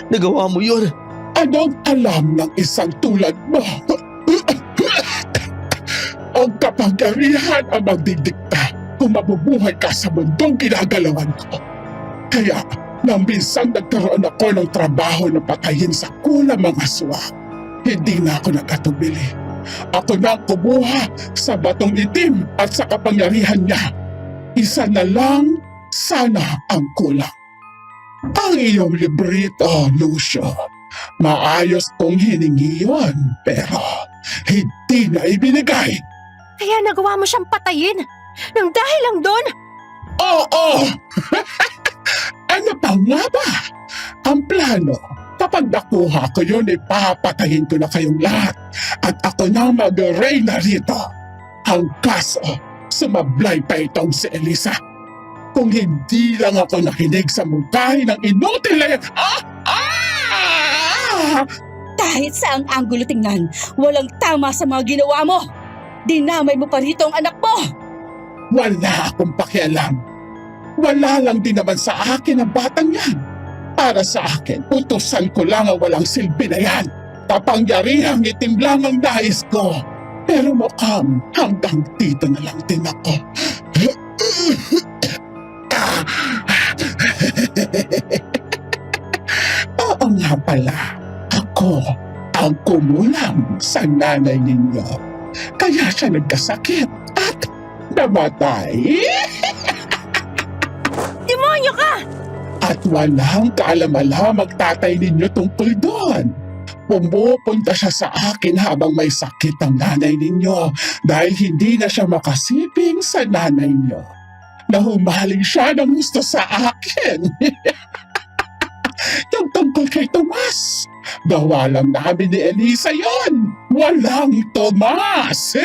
Nagawa mo yun. Anong alam ng isang tulad mo? Ang kapangyarihan ang magdidikta kung mabubuhay ka sa mundong ginagalawan ko. Kaya, nang minsan nagkaroon ako ng trabaho na patayin sa kulang mga aswang, hindi na ako nagkatubili. Ako na ang kumuha sa batong itim at sa kapangyarihan niya. Isa na lang sana ang kulang. Ang iyong librito, Lucio. Maayos kong hiningi yun, pero hindi na ibinigay. Kaya nagawa mo siyang patayin nang dahil lang doon? Oo! Ano pa nga ba? Ang plano, kapag nakuha ko yun, ipapatayin ko na kayong lahat at ako na mag-reyna rito. Ang kaso, sumablay pa itong si Elisa. Kung hindi lang ako nakinig sa mungkahi ng inutil na yan. Kahit sa ang anggulo tingnan, walang tama sa mga ginawa mo. Dinamay mo pa rito ang anak mo. Wala akong pakialam. Wala lang din naman sa akin ang batang yan. Para sa akin, utusan ko lang ang walang silbi na yan. Kapangyarihang itim lang ang nais ko. Pero mukhang hanggang dito na lang din ako. Oo nga pala, ako ang kumulam sa nanay ninyo. Kaya siya nagkasakit at namatay. Demonyo ka! At walang kaalam-alam ang tatay ninyo tungkol doon. Pumupunta siya sa akin habang may sakit ang nanay ninyo dahil hindi na siya makasiping sa nanay niyo. Nahumaling siya ng gusto sa akin. Yung tungkol kay Tomas. Gawa lang namin ni Elisa yon. Walang Tomas.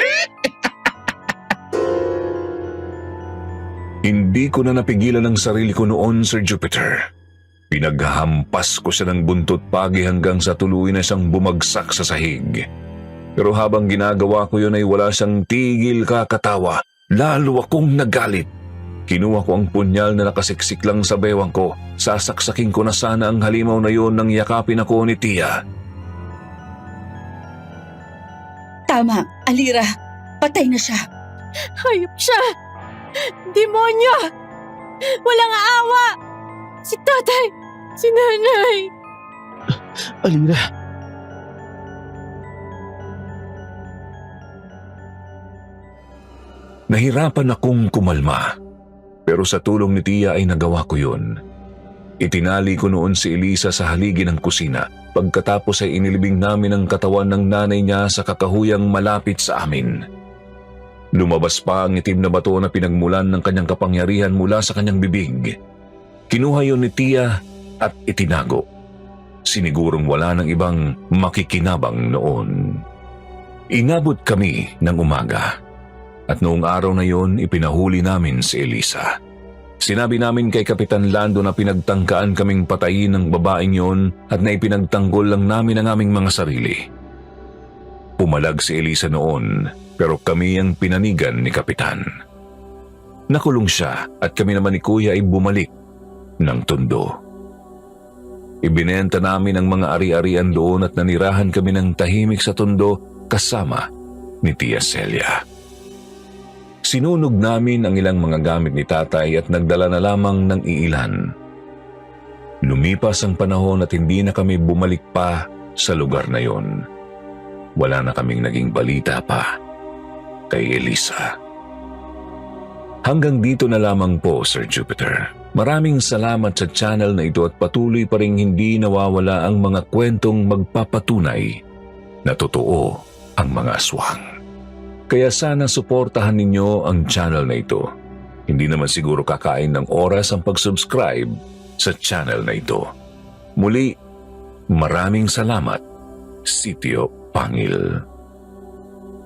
Hindi ko na napigilan ang sarili ko noon, Sir Jupiter. Pinaghampas ko siya ng buntot pagi hanggang sa tuluyan na siyang bumagsak sa sahig. Pero habang ginagawa ko yun ay wala siyang tigil kakatawa. Lalo akong nagalit. Kinuha ko ang punyal na nakasiksik lang sa bewang ko. Sasaksakin ko na sana ang halimaw na yun nang yakapin ako ni Tia. Tama, Alira. Patay na siya. Hayop siya! Demonyo! Walang aawa! Si tatay! Si nanay! Alira, Nahirapan akong kumalma. Pero sa tulong ni Tia ay nagawa ko yun. Itinali ko noon si Elisa sa haligi ng kusina. Pagkatapos ay inilibing namin ang katawan ng nanay niya sa kakahuyang malapit sa amin. Lumabas pa ang itim na bato na pinagmulan ng kanyang kapangyarihan mula sa kanyang bibig. Kinuha yun ni Tia at itinago. Sinigurong wala ng ibang makikinabang noon. Inabot kami ng umaga. At noong araw na yon, ipinahuli namin si Elisa. Sinabi namin kay Kapitan Lando na pinagtangkaan kaming patayin ng babaeng yon at na ipinagtanggol lang namin ang aming mga sarili. Pumalag si Elisa noon, pero kami ang pinanigan ni Kapitan. Nakulong siya at kami naman ni Kuya ay bumalik ng Tondo. Ibinenta namin ang mga ari-arian doon at nanirahan kami ng tahimik sa Tondo kasama ni Tia Celia. Sinunog namin ang ilang mga gamit ni tatay at nagdala na lamang ng iilan. Lumipas ang panahon at hindi na kami bumalik pa sa lugar na yon. Wala na kaming naging balita pa kay Elisa. Hanggang dito na lamang po, Sir Jupiter. Maraming salamat sa channel na ito at patuloy pa rin hindi nawawala ang mga kwentong magpapatunay na totoo ang mga aswang. Kaya sana suportahan ninyo ang channel na ito. Hindi naman siguro kakain ng oras ang pag-subscribe sa channel na ito. Muli, maraming salamat, Sitio Pangil.